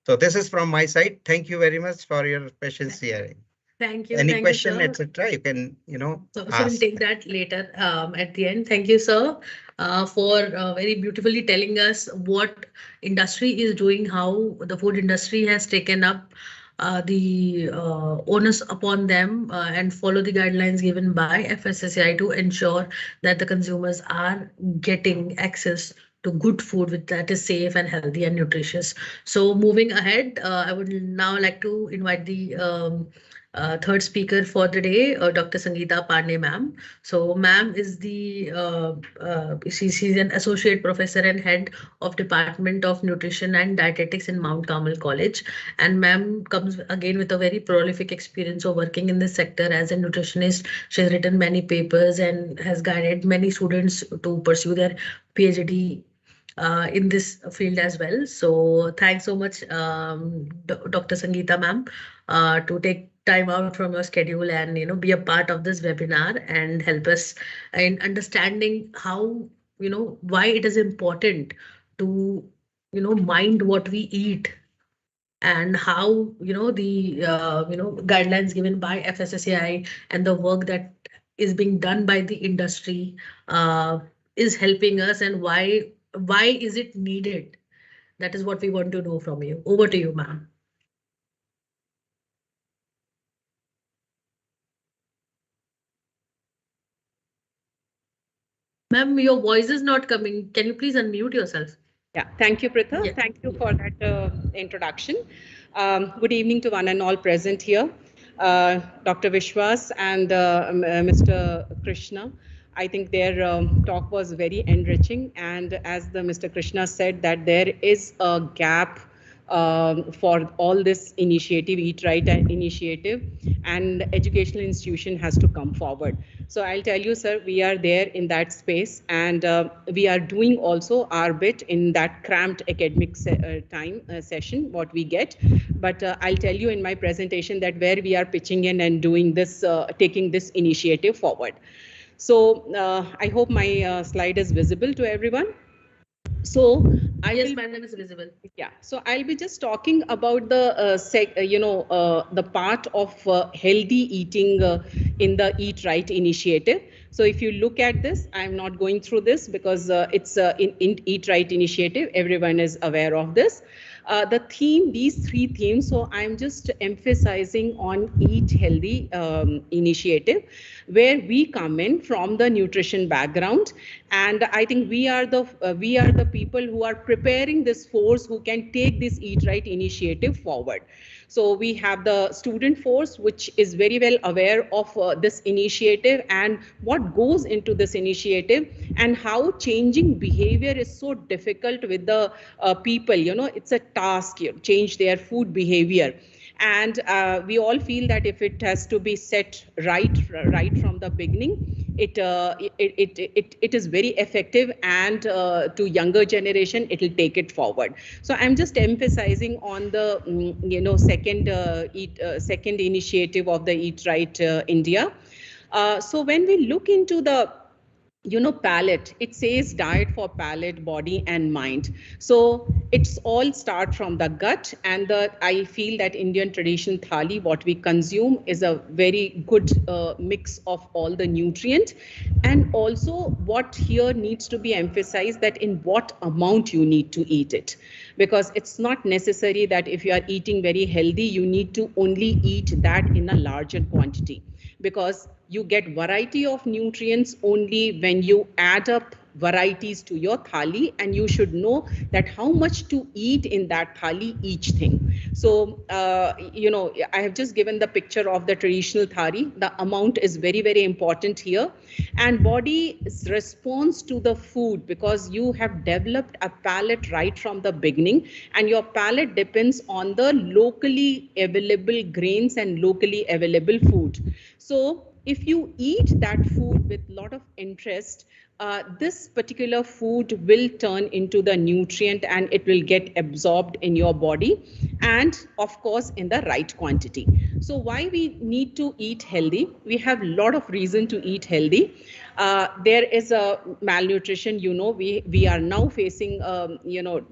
[SPEAKER 3] So this is from my side. Thank you very much for your patience here.
[SPEAKER 1] Thank you.
[SPEAKER 3] Any
[SPEAKER 1] Thank
[SPEAKER 3] question,
[SPEAKER 1] you,
[SPEAKER 3] etc. You can,
[SPEAKER 1] so
[SPEAKER 3] ask.
[SPEAKER 1] we'll take that later at the end. Thank you, sir, for very beautifully telling us what industry is doing, how the food industry has taken up the onus upon them and follow the guidelines given by FSSAI to ensure that the consumers are getting access to good food that is safe and healthy and nutritious. So moving ahead, I would now like to invite the third speaker for the day, Dr. Sangeeta Pandey, ma'am. So ma'am is the, she's an associate professor and head of Department of Nutrition and Dietetics in Mount Carmel College. And ma'am comes again with a very prolific experience of working in this sector as a nutritionist. She has written many papers and has guided many students to pursue their PhD in this field as well. So thanks so much, Dr. Sangeeta ma'am, to take time out from your schedule and be a part of this webinar and help us in understanding how why it is important to mind what we eat and how the guidelines given by FSSAI and the work that is being done by the industry is helping us, and why is it needed. That is what we want to know from you. Over to you, ma'am. Ma'am, your voice is not coming. Can you please unmute yourself?
[SPEAKER 4] Yeah, thank you, Pritha.
[SPEAKER 1] Yeah.
[SPEAKER 4] Thank you for that introduction. Good evening to one and all present here. Dr. Vishwas and Mr. Krishna. I think their talk was very enriching. And as the Mr. Krishna said, that there is a gap for all this initiative, Eat Right initiative, and educational institution has to come forward. So I'll tell you, sir, we are there in that space, and we are doing also our bit in that cramped academic time session, what we get. But I'll tell you in my presentation that where we are pitching in and doing this, taking this initiative forward. So I hope my slide is visible to everyone. So
[SPEAKER 1] Yes, madam, is visible.
[SPEAKER 4] Yeah, so I'll be just talking about the the part of healthy eating in the Eat Right initiative. So if you look at this, I'm not going through this because it's in Eat Right initiative. Everyone is aware of this. The theme, these three themes. So I'm just emphasizing on Eat Healthy initiative, where we come in from the nutrition background, and I think we are the people who are preparing this force who can take this Eat Right initiative forward. So we have the student force, which is very well aware of this initiative and what goes into this initiative, and how changing behavior is so difficult with the people. It's a task, change their food behavior. And we all feel that if it has to be set right from the beginning, it is very effective, and to younger generation it will take it forward. So I'm just emphasizing on the second initiative of the Eat Right India. So when we look into the palate, it says diet for palate, body and mind. So it's all start from the gut, and I feel that Indian traditional thali, what we consume, is a very good mix of all the nutrient. And also what here needs to be emphasized, that in what amount you need to eat it, because it's not necessary that if you are eating very healthy, you need to only eat that in a larger quantity, because you get variety of nutrients only when you add up varieties to your thali, and you should know that how much to eat in that thali, each thing. So I have just given the picture of the traditional thali. The amount is very, very important here, and body's response to the food, because you have developed a palate right from the beginning, and your palate depends on the locally available grains and locally available food. So if you eat that food with a lot of interest, this particular food will turn into the nutrient, and it will get absorbed in your body, and of course in the right quantity. So why we need to eat healthy? We have a lot of reason to eat healthy. There is a malnutrition, we are now facing,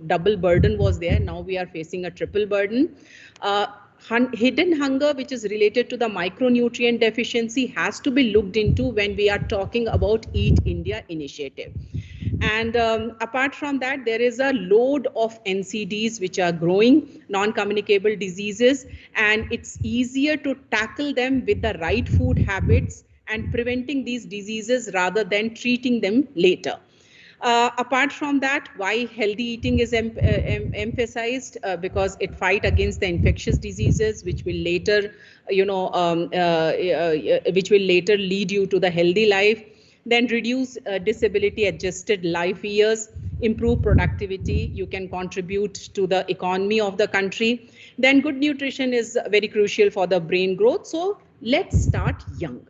[SPEAKER 4] double burden was there. Now we are facing a triple burden. Hidden hunger, which is related to the micronutrient deficiency, has to be looked into when we are talking about Eat India initiative. And apart from that, there is a load of NCDs which are growing, non-communicable diseases, and it's easier to tackle them with the right food habits and preventing these diseases rather than treating them later. Apart from that, why healthy eating is emphasized? Because it fight against the infectious diseases, which will later, which will later lead you to the healthy life. Then reduce disability adjusted life years, improve productivity. You can contribute to the economy of the country. Then good nutrition is very crucial for the brain growth. So let's start young.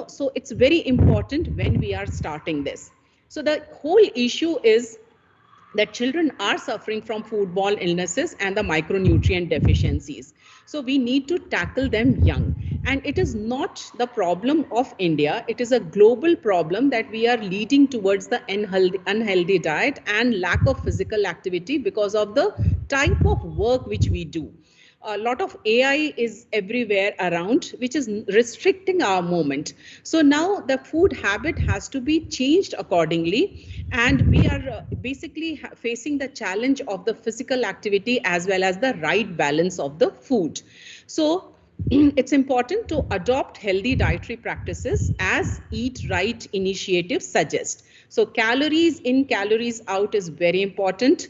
[SPEAKER 4] So it's very important when we are starting this. So the whole issue is that children are suffering from foodborne illnesses and the micronutrient deficiencies. So we need to tackle them young. And it is not the problem of India. It is a global problem that we are leading towards the unhealthy diet and lack of physical activity because of the type of work which we do. A lot of AI is everywhere around, which is restricting our movement. So now the food habit has to be changed accordingly. And we are basically facing the challenge of the physical activity as well as the right balance of the food. So it's important to adopt healthy dietary practices as Eat Right initiative suggests. So calories in, calories out is very important.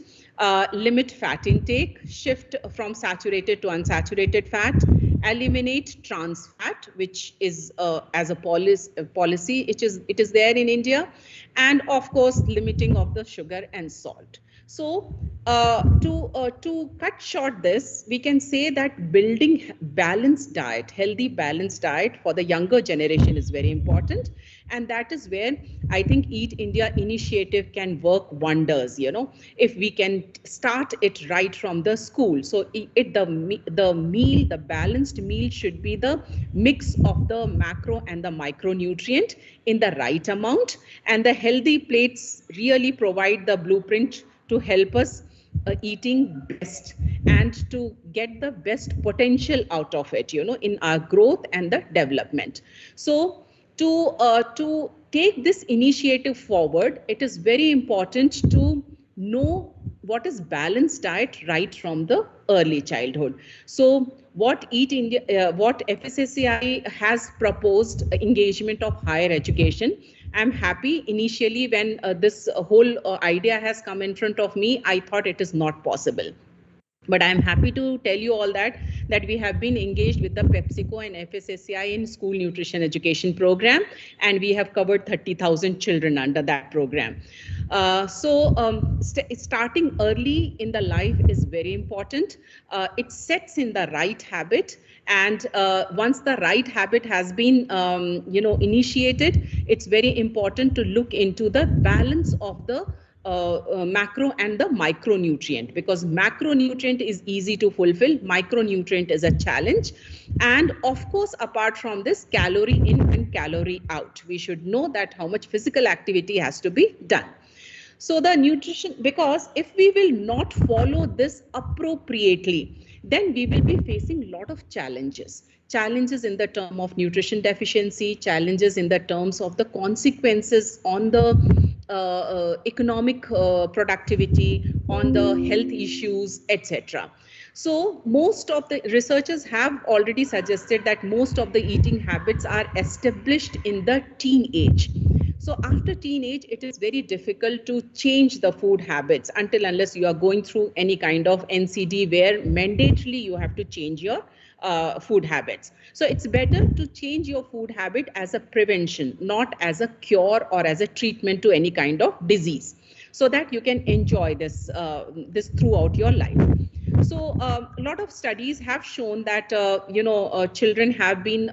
[SPEAKER 4] Limit fat intake, shift from saturated to unsaturated fat, eliminate trans fat, which is as a policy, it is there in India, and of course limiting of the sugar and salt. So to cut short this, we can say that building balanced diet, healthy balanced diet for the younger generation is very important. And that is where I think Eat India initiative can work wonders, if we can start it right from the school. So the balanced meal should be the mix of the macro and the micronutrient in the right amount. And the healthy plates really provide the blueprint to help us eating best and to get the best potential out of it, you know, in our growth and the development. So to take this initiative forward, it is very important to know what is balanced diet right from the early childhood. So what Eat India, what FSSAI has proposed engagement of higher education. I'm happy initially when this whole idea has come in front of me, I thought it is not possible. But I'm happy to tell you all that we have been engaged with the PepsiCo and FSSAI in school nutrition education program, and we have covered 30,000 children under that program. Starting early in the life is very important. It sets in the right habit, and once the right habit has been initiated, it's very important to look into the balance of the macro and the micronutrient, because macronutrient is easy to fulfill, micronutrient is a challenge. And of course, apart from this, calorie in and calorie out, we should know that how much physical activity has to be done. So the nutrition, because if we will not follow this appropriately, then we will be facing a lot of challenges in the term of nutrition deficiency, challenges in the terms of the consequences on the economic productivity, on the health issues, etc. So most of the researchers have already suggested that most of the eating habits are established in the teenage. So after teenage, it is very difficult to change the food habits until unless you are going through any kind of NCD where mandatorily you have to change your food habits. So it's better to change your food habit as a prevention, not as a cure or as a treatment to any kind of disease, so that you can enjoy this throughout your life. So a lot of studies have shown that children have been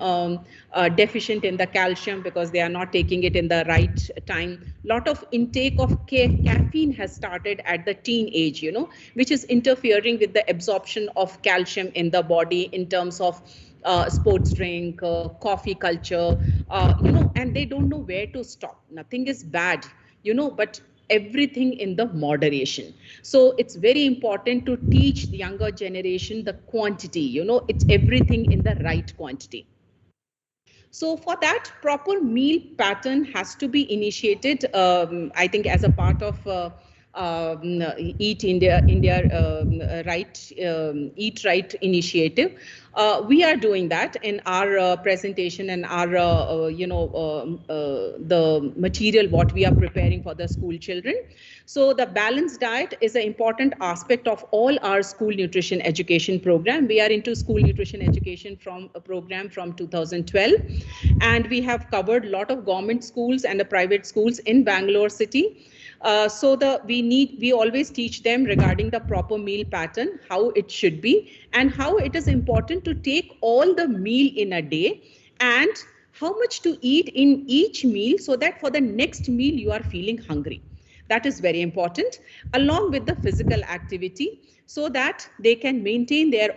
[SPEAKER 4] deficient in the calcium because they are not taking it in the right time. Lot of intake of caffeine has started at the teen age, which is interfering with the absorption of calcium in the body in terms of sports drink, coffee culture, and they don't know where to stop. Nothing is bad, but everything in the moderation. So it's very important to teach the younger generation the quantity, it's everything in the right quantity. So for that, proper meal pattern has to be initiated, I think, as a part of Eat Right initiative. We are doing that in our presentation and our the material what we are preparing for the school children. So the balanced diet is an important aspect of all our school nutrition education program. We are into school nutrition education from a program from 2012, and we have covered a lot of government schools and the private schools in Bangalore city. We always teach them regarding the proper meal pattern, how it should be, and how it is important to take all the meal in a day and how much to eat in each meal so that for the next meal you are feeling hungry. That is very important, along with the physical activity, so that they can maintain their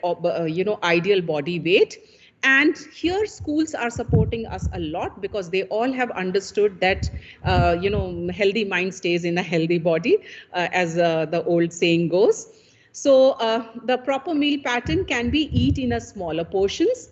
[SPEAKER 4] ideal body weight. And here schools are supporting us a lot because they all have understood that, healthy mind stays in a healthy body, as the old saying goes. So the proper meal pattern can be eat in a smaller portions,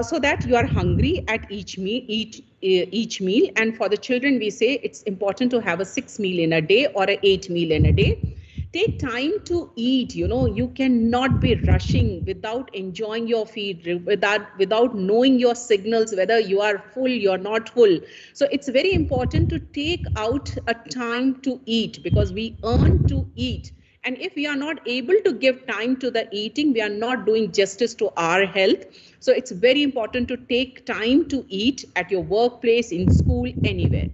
[SPEAKER 4] so that you are hungry at each meal. And for the children, we say it's important to have a 6 meal in a day or a 8 meal in a day. Take time to eat, you cannot be rushing without enjoying your feed, without knowing your signals, whether you are full, you're not full. So it's very important to take out a time to eat, because we earn to eat. And if we are not able to give time to the eating, we are not doing justice to our health. So it's very important to take time to eat at your workplace, in school, anywhere.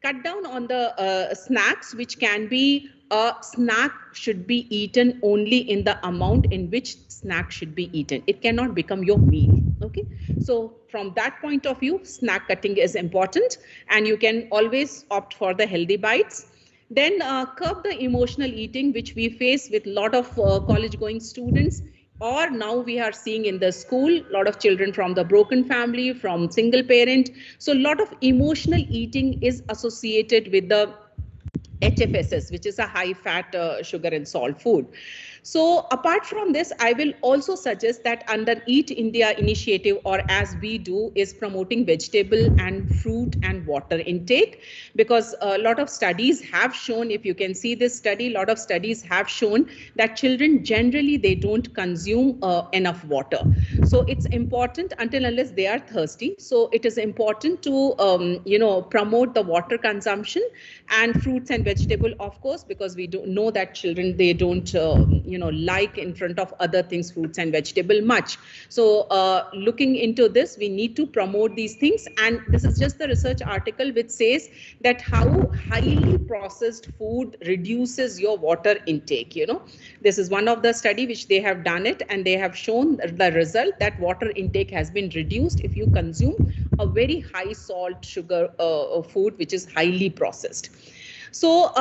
[SPEAKER 4] Cut down on the snacks, which can be a snack should be eaten only in the amount in which snack should be eaten. It cannot become your meal. Okay. So from that point of view, snack cutting is important, and you can always opt for the healthy bites. Then curb the emotional eating, which we face with a lot of college going students, or now we are seeing in the school, a lot of children from the broken family, from single parent. So a lot of emotional eating is associated with the HFSS, which is a high fat, sugar and salt food. So apart from this, I will also suggest that under Eat India initiative, or as we do, is promoting vegetable and fruit and water intake, because a lot of studies have shown, if you can see this study, a lot of studies have shown that children generally, they don't consume enough water. So it's important until unless they are thirsty. So it is important to promote the water consumption and fruits and vegetable, of course, because we do know that children, they don't like in front of other things, fruits and vegetable much. So looking into this, we need to promote these things. And this is just the research article which says that how highly processed food reduces your water intake. This is one of the study which they have done it, and they have shown the result that water intake has been reduced if you consume a very high salt, sugar food which is highly processed. So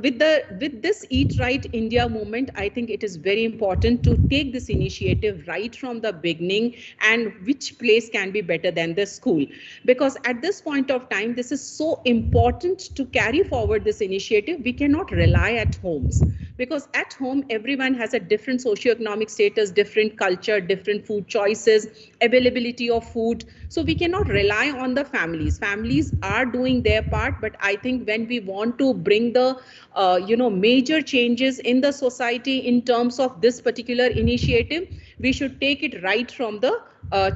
[SPEAKER 4] with this Eat Right India movement, I think it is very important to take this initiative right from the beginning, and which place can be better than the school. Because at this point of time, this is so important to carry forward this initiative. We cannot rely at homes, because at home, everyone has a different socioeconomic status, different culture, different food choices, availability of food. So we cannot rely on the families. Families are doing their part, but I think when we want to bring the major changes in the society in terms of this particular initiative, we should take it right from the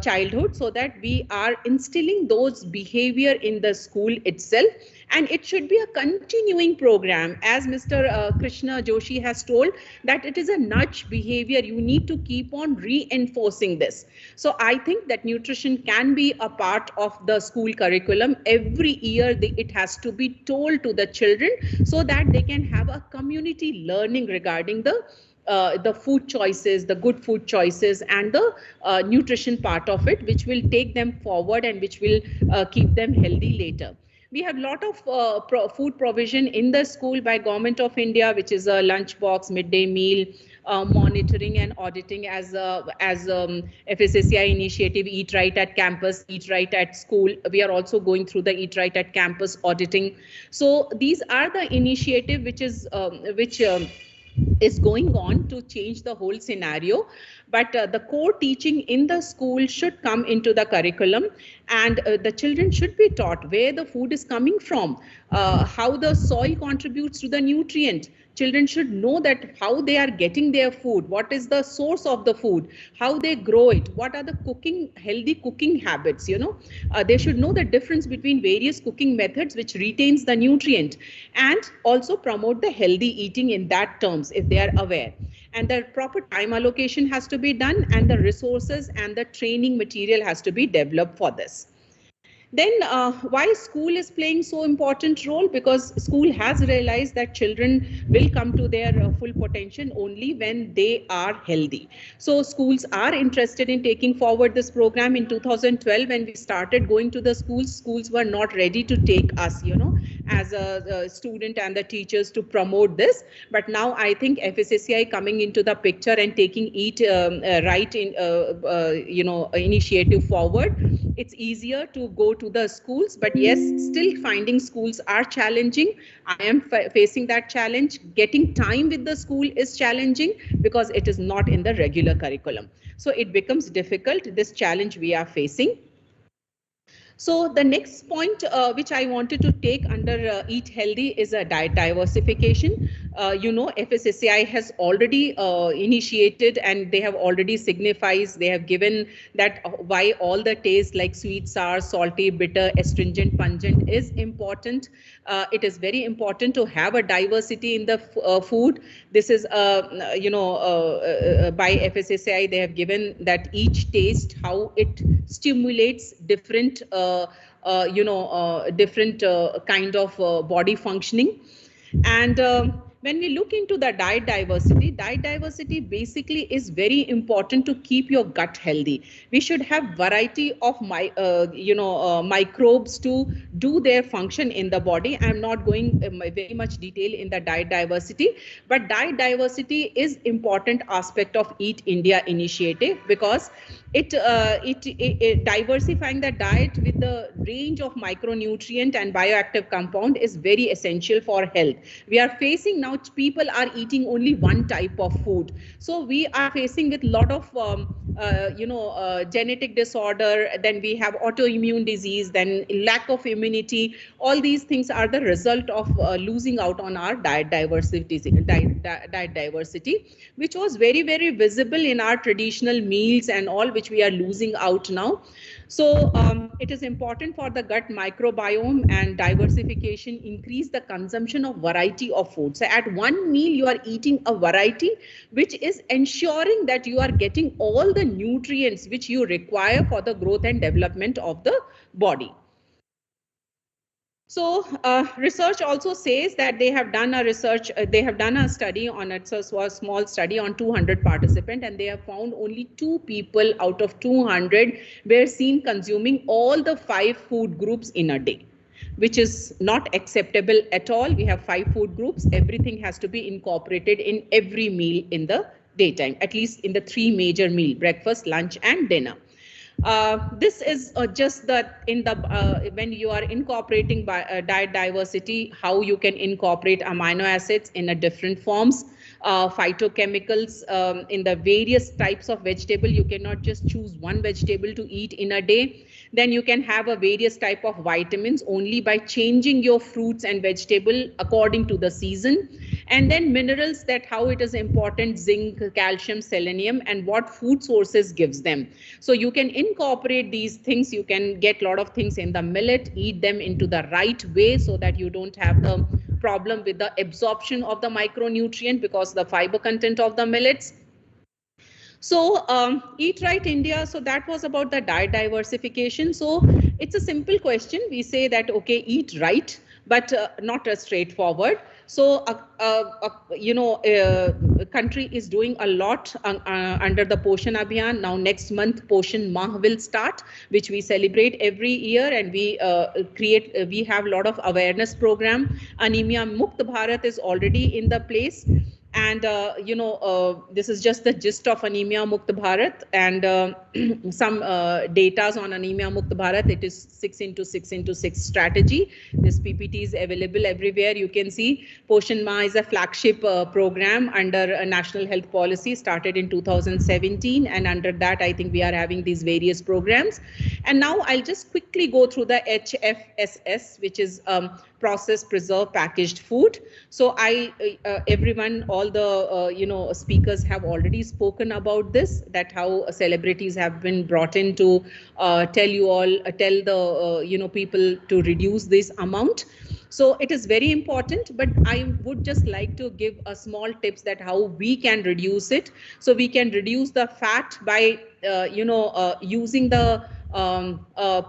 [SPEAKER 4] childhood, so that we are instilling those behavior in the school itself. And it should be a continuing program, as Mr. Krishna Joshi has told, that it is a nudge behavior. You need to keep on reinforcing this. So I think that nutrition can be a part of the school curriculum. Every year it has to be told to the children, so that they can have a community learning regarding the food choices, the good food choices, and the nutrition part of it, which will take them forward and which will keep them healthy later. We have a lot of food provision in the school by Government of India, which is a lunch box, midday meal, monitoring and auditing as FSSAI initiative, Eat Right at Campus, Eat Right at School. We are also going through the Eat Right at Campus auditing. So these are the initiative which is going on to change the whole scenario. But the core teaching in the school should come into the curriculum, and the children should be taught where the food is coming from, how the soil contributes to the nutrient. Children should know that how they are getting their food, what is the source of the food, how they grow it, what are the healthy cooking habits. They should know the difference between various cooking methods which retains the nutrient, and also promote the healthy eating in that terms if they are aware. And the proper time allocation has to be done, and the resources and the training material has to be developed for this. Then why school is playing so important role? Because school has realized that children will come to their full potential only when they are healthy. So schools are interested in taking forward this program. In 2012, when we started going to the schools were not ready to take us, as a student and the teachers to promote this. But now I think FSSAI coming into the picture and taking Eat Right initiative forward, it's easier to go to the schools. But yes, still finding schools are challenging. I am facing that challenge. Getting time with the school is challenging because it is not in the regular curriculum. So it becomes difficult, this challenge we are facing. So the next point which I wanted to take under Eat Healthy is a diet diversification. FSSAI has already initiated, and they have already signified, they have given that why all the tastes like sweet, sour, salty, bitter, astringent, pungent is important. It is very important to have a diversity in the food. This is, by FSSAI, they have given that each taste, how it stimulates different different kind of body functioning. And when we look into the diet diversity basically is very important to keep your gut healthy. We should have variety of microbes to do their function in the body. I'm not going very much detail in the diet diversity, but diet diversity is important aspect of Eat India initiative, because diversifying the diet with the range of micronutrient and bioactive compound is very essential for health. We are facing now, people are eating only one type of food. So we are facing with a lot of genetic disorder, then we have autoimmune disease, then lack of immunity. All these things are the result of losing out on our diet diversity, which was very, very visible in our traditional meals and all, which we are losing out now. So it is important for the gut microbiome, and diversification increase the consumption of variety of food. So at one meal, you are eating a variety, which is ensuring that you are getting all the nutrients which you require for the growth and development of the body. So research also says that they have done a study on it. So it was a small study on 200 participants, and they have found only 2 people out of 200 were seen consuming all the 5 food groups in a day, which is not acceptable at all. We have 5 food groups. Everything has to be incorporated in every meal in the daytime, at least in the 3 major meals: breakfast, lunch, and dinner. This is just that in the when you are incorporating diet diversity, how you can incorporate amino acids in a different forms, phytochemicals in the various types of vegetable. You cannot just choose one vegetable to eat in a day. Then you can have a various type of vitamins only by changing your fruits and vegetable according to the season. And then minerals, that how it is important: zinc, calcium, selenium, and what food sources gives them. So you can incorporate these things. You can get a lot of things in the millet, eat them into the right way, so that you don't have the problem with the absorption of the micronutrient because the fiber content of the millets. So Eat Right India, so that was about the diet diversification. So it's a simple question. We say that, okay, eat right, but not as straightforward. So, country is doing a lot under the Poshan Abhiyan. Now, next month, Poshan Mah will start, which we celebrate every year, and we we have a lot of awareness program. Anemia Mukt Bharat is already in the place. And, this is just the gist of Anemia Mukt Bharat, and some datas on Anemia Mukt Bharat. It is 6x6x6 strategy. This PPT is available everywhere. You can see Poshan Ma is a flagship program under a national health policy started in 2017. And under that, I think we are having these various programs. And now I'll just quickly go through the HFSS, which is processed, preserved, packaged food. So everyone, all the speakers have already spoken about this, that how celebrities have been brought in to tell the people to reduce this amount. So it is very important, but I would just like to give a small tips that how we can reduce it. So we can reduce the fat by using the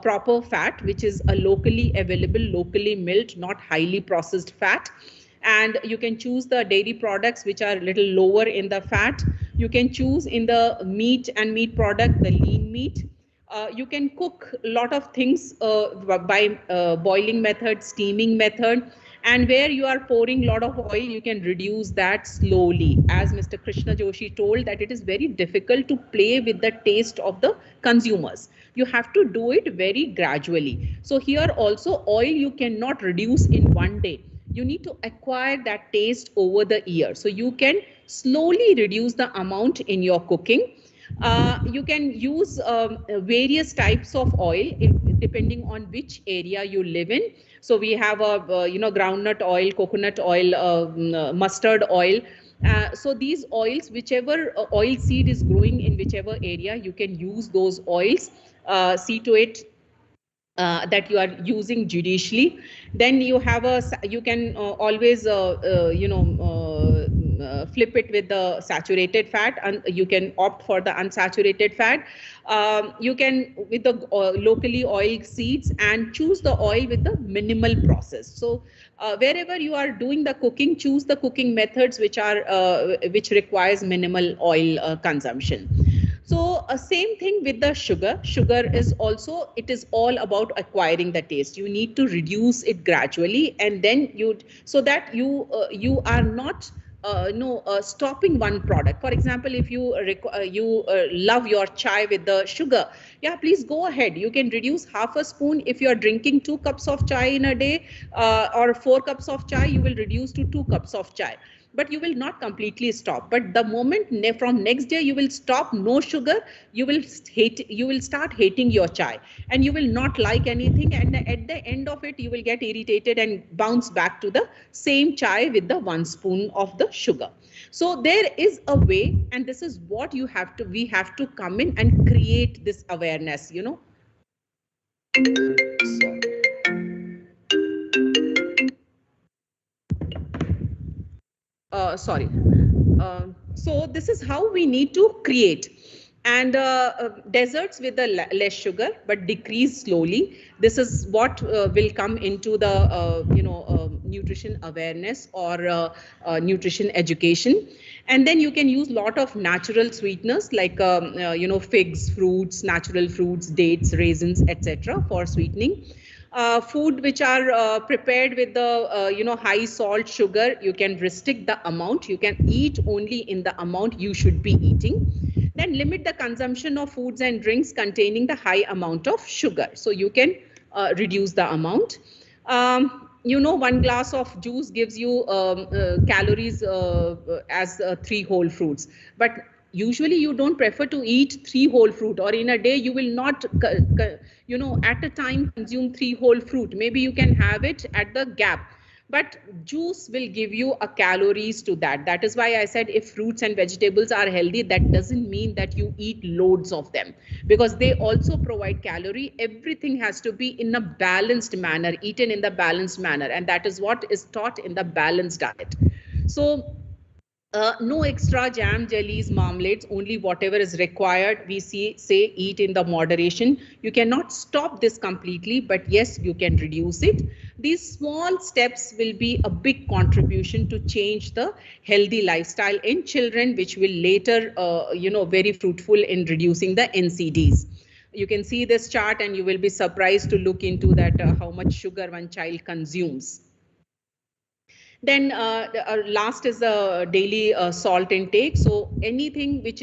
[SPEAKER 4] proper fat, which is a locally available, locally milled, not highly processed fat. And you can choose the dairy products which are a little lower in the fat. You can choose in the meat and meat product, the lean meat. You can cook a lot of things by boiling method, steaming method. And where you are pouring a lot of oil, you can reduce that slowly. As Mr. Krishna Joshi told, that it is very difficult to play with the taste of the consumers. You have to do it very gradually. So here also, oil you cannot reduce in one day. You need to acquire that taste over the year. So you can slowly reduce the amount in your cooking. You can use various types of oil depending on which area you live in. So we have groundnut oil, coconut oil, mustard oil. So these oils, whichever oil seed is growing in whichever area, you can use those oils. See to it that you are using judiciously. Then you have you can always flip it with the saturated fat, and you can opt for the unsaturated fat. You can with the locally oiled seeds, and choose the oil with the minimal process. So wherever you are doing the cooking, choose the cooking methods which which requires minimal oil consumption. So same thing with the sugar. Sugar is also, it is all about acquiring the taste. You need to reduce it gradually, and then so that you are not stopping one product. For example, if you love your chai with the sugar, yeah, please go ahead. You can reduce half a spoon. If you are drinking 2 cups of chai in a day or 4 cups of chai, you will reduce to 2 cups of chai. But you will not completely stop. But the moment from next day you will stop no sugar, you will start hating your chai, and you will not like anything, and at the end of it you will get irritated and bounce back to the same chai with the 1 spoon of the sugar. So there is a way, and this is what we have to come in and create this awareness, you know. So this is how we need to create. And desserts with the less sugar but decrease slowly. This is what will come into the nutrition awareness or nutrition education. And then you can use lot of natural sweeteners like figs, fruits, natural fruits, dates, raisins, etc. for sweetening. Food which are prepared with the high salt, sugar, you can restrict the amount. You can eat only in the amount you should be eating. Then limit the consumption of foods and drinks containing the high amount of sugar. So you can reduce the amount. 1 glass of juice gives you calories as 3 whole fruits. But usually you don't prefer to eat 3 whole fruit, or in a day you will not at a time consume 3 whole fruit. Maybe you can have it at the gap, but juice will give you a calories to that. That is why I said if fruits and vegetables are healthy, that doesn't mean that you eat loads of them, because they also provide calorie. Everything has to be in a balanced manner, eaten in the balanced manner, and that is what is taught in the balanced diet. So no extra jam, jellies, marmalades, only whatever is required. We say eat in the moderation. You cannot stop this completely, but yes, you can reduce it. These small steps will be a big contribution to change the healthy lifestyle in children, which will later, very fruitful in reducing the NCDs. You can see this chart and you will be surprised to look into that how much sugar one child consumes. Then last is the daily salt intake. So anything which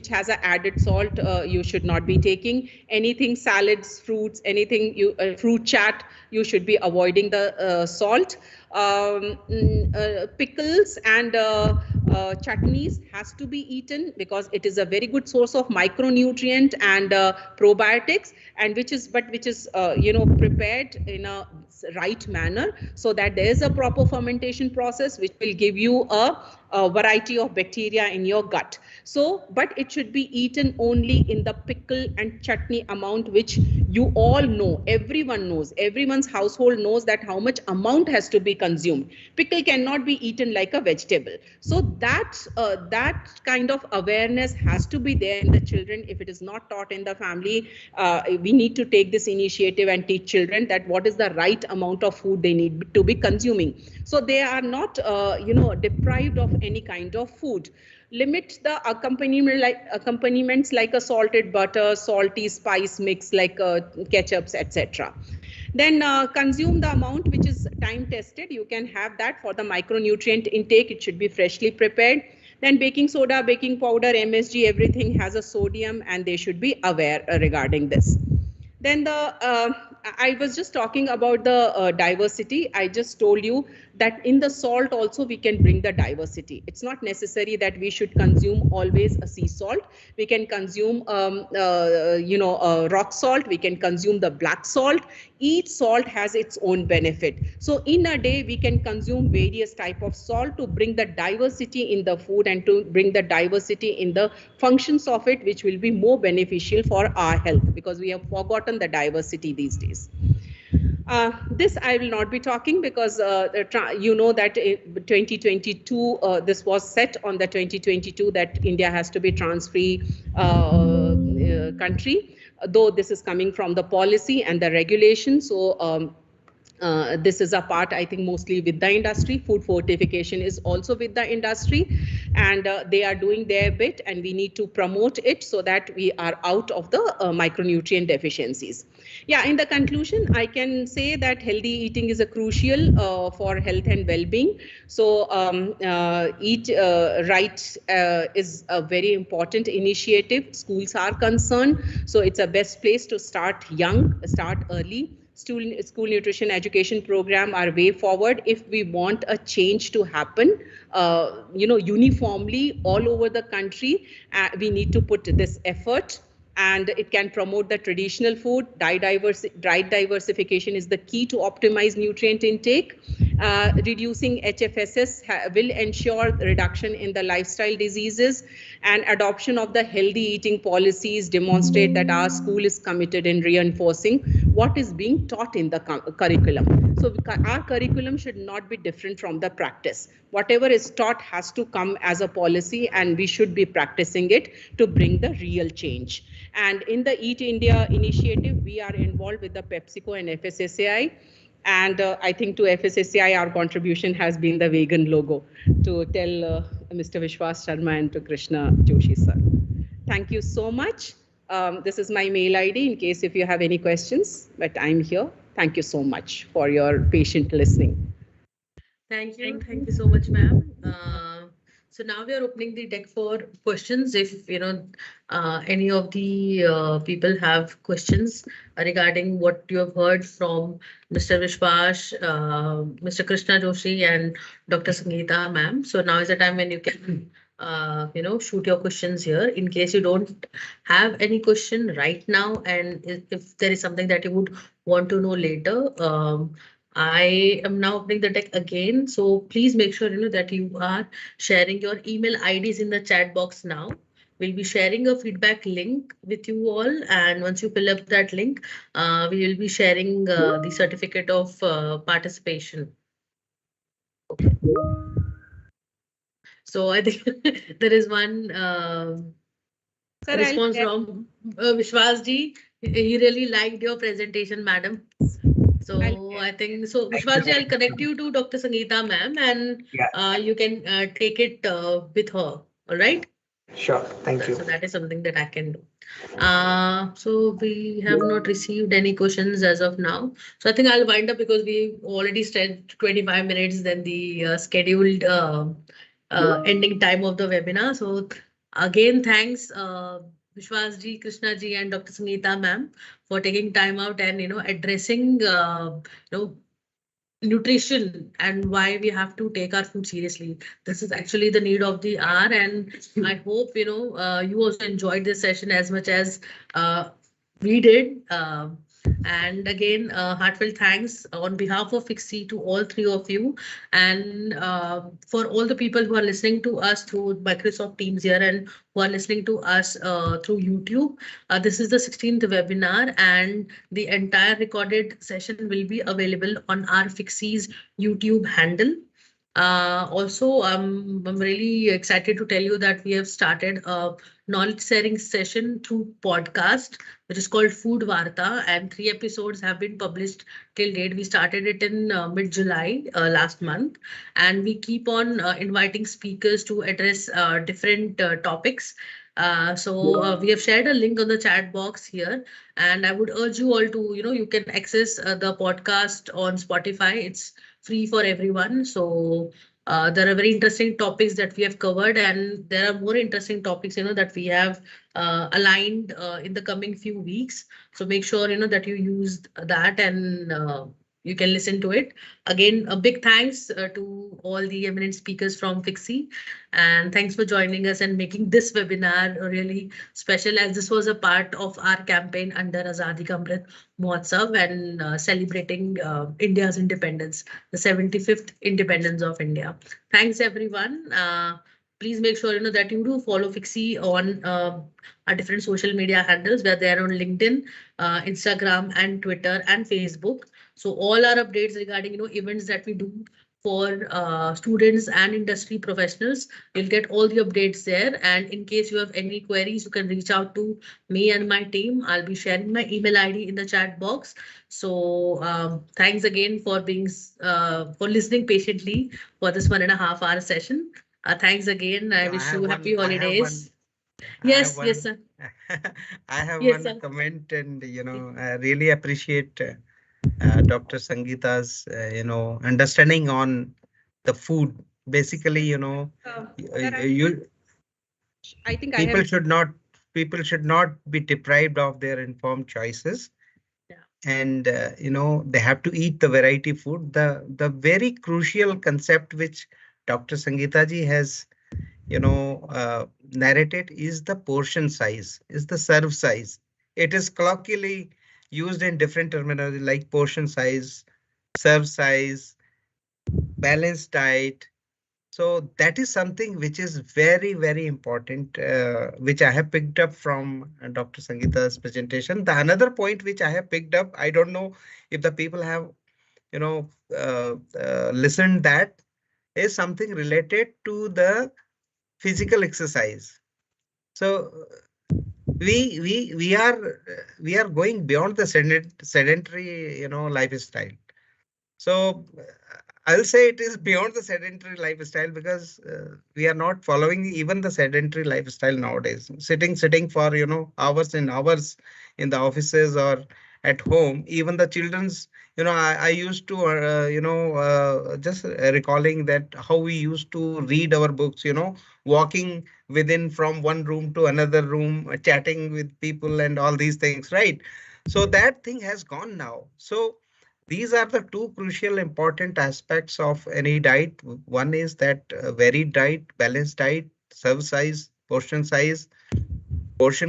[SPEAKER 4] has an added salt, you should not be taking. Anything salads, fruits, anything fruit chat, you should be avoiding the salt. Pickles and chutneys has to be eaten because it is a very good source of micronutrient and probiotics, and which is prepared in a right manner, so that there is a proper fermentation process which will give you a variety of bacteria in your gut. So, but it should be eaten only in the pickle and chutney amount, which you all know, everyone knows, everyone's household knows that how much amount has to be consumed. Pickle cannot be eaten like a vegetable. So that kind of awareness has to be there in the children. If it is not taught in the family, we need to take this initiative and teach children that what is the right amount of food they need to be consuming, so they are not deprived of any kind of food. Limit the accompaniments like a salted butter, salty spice mix like ketchups, etc. Then consume the amount which is time tested. You can have that for the micronutrient intake. It should be freshly prepared. Then baking soda, baking powder, MSG, everything has a sodium, and they should be aware regarding this. Then I was just talking about the diversity. I just told you that in the salt also we can bring the diversity. It's not necessary that we should consume always a sea salt. We can consume rock salt. We can consume the black salt. Each salt has its own benefit. So in a day we can consume various type of salt to bring the diversity in the food and to bring the diversity in the functions of it, which will be more beneficial for our health, because we have forgotten the diversity these days. This I will not be talking because you know that in 2022 this was set on the 2022 that India has to be trans-free country, though this is coming from the policy and the regulation. So This is a part, I think, mostly with the industry. Food fortification is also with the industry, and they are doing their bit, and we need to promote it so that we are out of the micronutrient deficiencies. Yeah, in the conclusion, I can say that healthy eating is a crucial for health and well-being. So eat right is a very important initiative. Schools are concerned, so it's a best place to start young, start early. School nutrition education program are way forward if we want a change to happen, uniformly all over the country. We need to put this effort, and it can promote the traditional food. Diet diversification is the key to optimize nutrient intake. Reducing HFSS will ensure reduction in the lifestyle diseases, and adoption of the healthy eating policies demonstrate that our school is committed in reinforcing what is being taught in the curriculum. So our curriculum should not be different from the practice. Whatever is taught has to come as a policy, and we should be practicing it to bring the real change. And in the Eat India initiative, we are involved with the PepsiCo and FSSAI. And I think to FSSAI, our contribution has been the vegan logo, to tell Mr. Vishwas Sharma and to Krishna Joshi sir. Thank you so much. This is my mail ID in case if you have any questions, but I'm here. Thank you so much for your patient listening.
[SPEAKER 1] Thank you so much, ma'am. So now we are opening the deck for questions. If any of the people have questions regarding what you have heard from Mr. Vishwas, Mr. Krishna Joshi, and Dr. Sangeeta, ma'am. So now is the time when you can shoot your questions here. In case you don't have any question right now, and if there is something that you would want to know later, I am now opening the deck again. So please make sure that you are sharing your email IDs in the chat box now. We'll be sharing a feedback link with you all, and once you fill up that link, we will be sharing the certificate of participation. Okay. So I think there is one response from Vishwas ji. He really liked your presentation, madam. So I think so. Vishwas ji, I'll connect you to Dr. Sangeeta, ma'am, and you can take it with her. All right.
[SPEAKER 2] Sure. Thank you.
[SPEAKER 1] So that is something that I can do. So we have not received any questions as of now. So I think I'll wind up because we already spent 25 minutes than the scheduled ending time of the webinar. So again, thanks Vishwas ji, Krishna ji, and Dr. Sangeeta ma'am for taking time out and addressing nutrition and why we have to take our food seriously. This is actually the need of the hour, and I hope you also enjoyed this session as much as we did. And again, heartfelt thanks on behalf of FICSI to all three of you, and for all the people who are listening to us through Microsoft Teams here and who are listening to us through YouTube. This is the 16th webinar, and the entire recorded session will be available on our FICSI's YouTube handle. Also, I'm really excited to tell you that we have started a knowledge sharing session through podcast, which is called Food Varta, and 3 episodes have been published till date. We started it in mid-July last month, and we keep on inviting speakers to address different topics. So we have shared a link on the chat box here, and I would urge you all to, you can access the podcast on Spotify. It's free for everyone. So there are very interesting topics that we have covered, and there are more interesting topics, that we have aligned in the coming few weeks. So make sure, that you use that and you can listen to it. Again, a big thanks to all the eminent speakers from FICSI, and thanks for joining us and making this webinar really special, as this was a part of our campaign under Azadi Ka Amrit Mahotsav and celebrating India's independence, the 75th independence of India. Thanks, everyone. Please make sure that you do follow FICSI on our different social media handles, where they are on LinkedIn, Instagram, and Twitter and Facebook. So all our updates regarding events that we do for students and industry professionals. You'll get all the updates there. And in case you have any queries, you can reach out to me and my team. I'll be sharing my email ID in the chat box. So thanks again for being for listening patiently for this 1.5 hour session. Thanks again. I wish you happy holidays. Yes, yes, sir.
[SPEAKER 3] I have
[SPEAKER 1] Yes,
[SPEAKER 3] one
[SPEAKER 1] sir.
[SPEAKER 3] comment, and I really appreciate Dr. Sangeeta's understanding on the food. Basically, you
[SPEAKER 4] I think
[SPEAKER 3] people should not be deprived of their informed choices.
[SPEAKER 1] Yeah.
[SPEAKER 3] And they have to eat the variety food. The very crucial concept which Dr. Sangeeta ji has narrated is the portion size, is the serve size. It is colloquially used in different terminology like portion size, serve size, balanced diet. So that is something which is very, very important, which I have picked up from Dr. Sangeeta's presentation. The another point which I have picked up, I don't know if the people have, listened, that is something related to the physical exercise. So we are going beyond the sedentary, lifestyle. So I'll say it is beyond the sedentary lifestyle, because we are not following even the sedentary lifestyle nowadays. Sitting for hours and hours in the offices or at home. Even the children's, I used to just recalling that how we used to read our books. Walking within from one room to another room, chatting with people and all these things, right? So that thing has gone now. So these are the two crucial important aspects of any diet. One is that varied diet, balanced diet, serve size, portion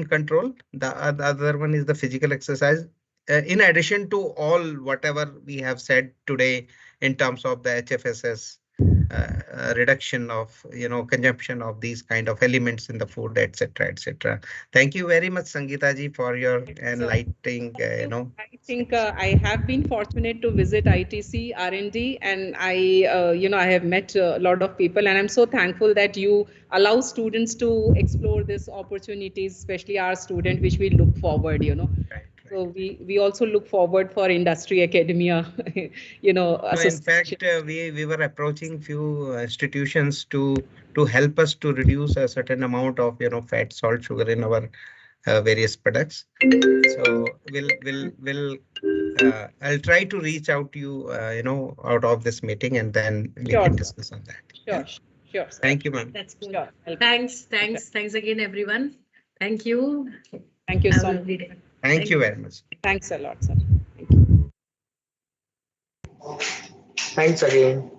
[SPEAKER 3] control. The other one is the physical exercise. In addition to all whatever we have said today in terms of the HFSS, reduction of consumption of these kind of elements in the food, etc., etc. Thank you very much, Sangeeta ji, for your enlightening.
[SPEAKER 4] I think I have been fortunate to visit ITC R&D, and I have met a lot of people, and I'm so thankful that you allow students to explore these opportunities, especially our student, which we look forward.
[SPEAKER 3] Right.
[SPEAKER 4] So we also look forward for industry academia,
[SPEAKER 3] No, in fact,
[SPEAKER 4] association.
[SPEAKER 3] we were approaching few institutions to help us to reduce a certain amount of fat, salt, sugar in our various products. So we'll I'll try to reach out to you out of this meeting, and then we
[SPEAKER 4] Sure,
[SPEAKER 3] can
[SPEAKER 4] sir.
[SPEAKER 3] discuss on that.
[SPEAKER 4] Sure,
[SPEAKER 3] Yeah?
[SPEAKER 4] sure, sir.
[SPEAKER 3] Thank you, ma'am.
[SPEAKER 1] That's good.
[SPEAKER 4] Sure.
[SPEAKER 1] Thanks again, everyone. Thank you.
[SPEAKER 4] Thank you
[SPEAKER 1] Have
[SPEAKER 4] so
[SPEAKER 1] a
[SPEAKER 4] much.
[SPEAKER 1] lovely day.
[SPEAKER 3] Thank you very much.
[SPEAKER 4] Thanks a lot, sir. Thank you.
[SPEAKER 2] Thanks again.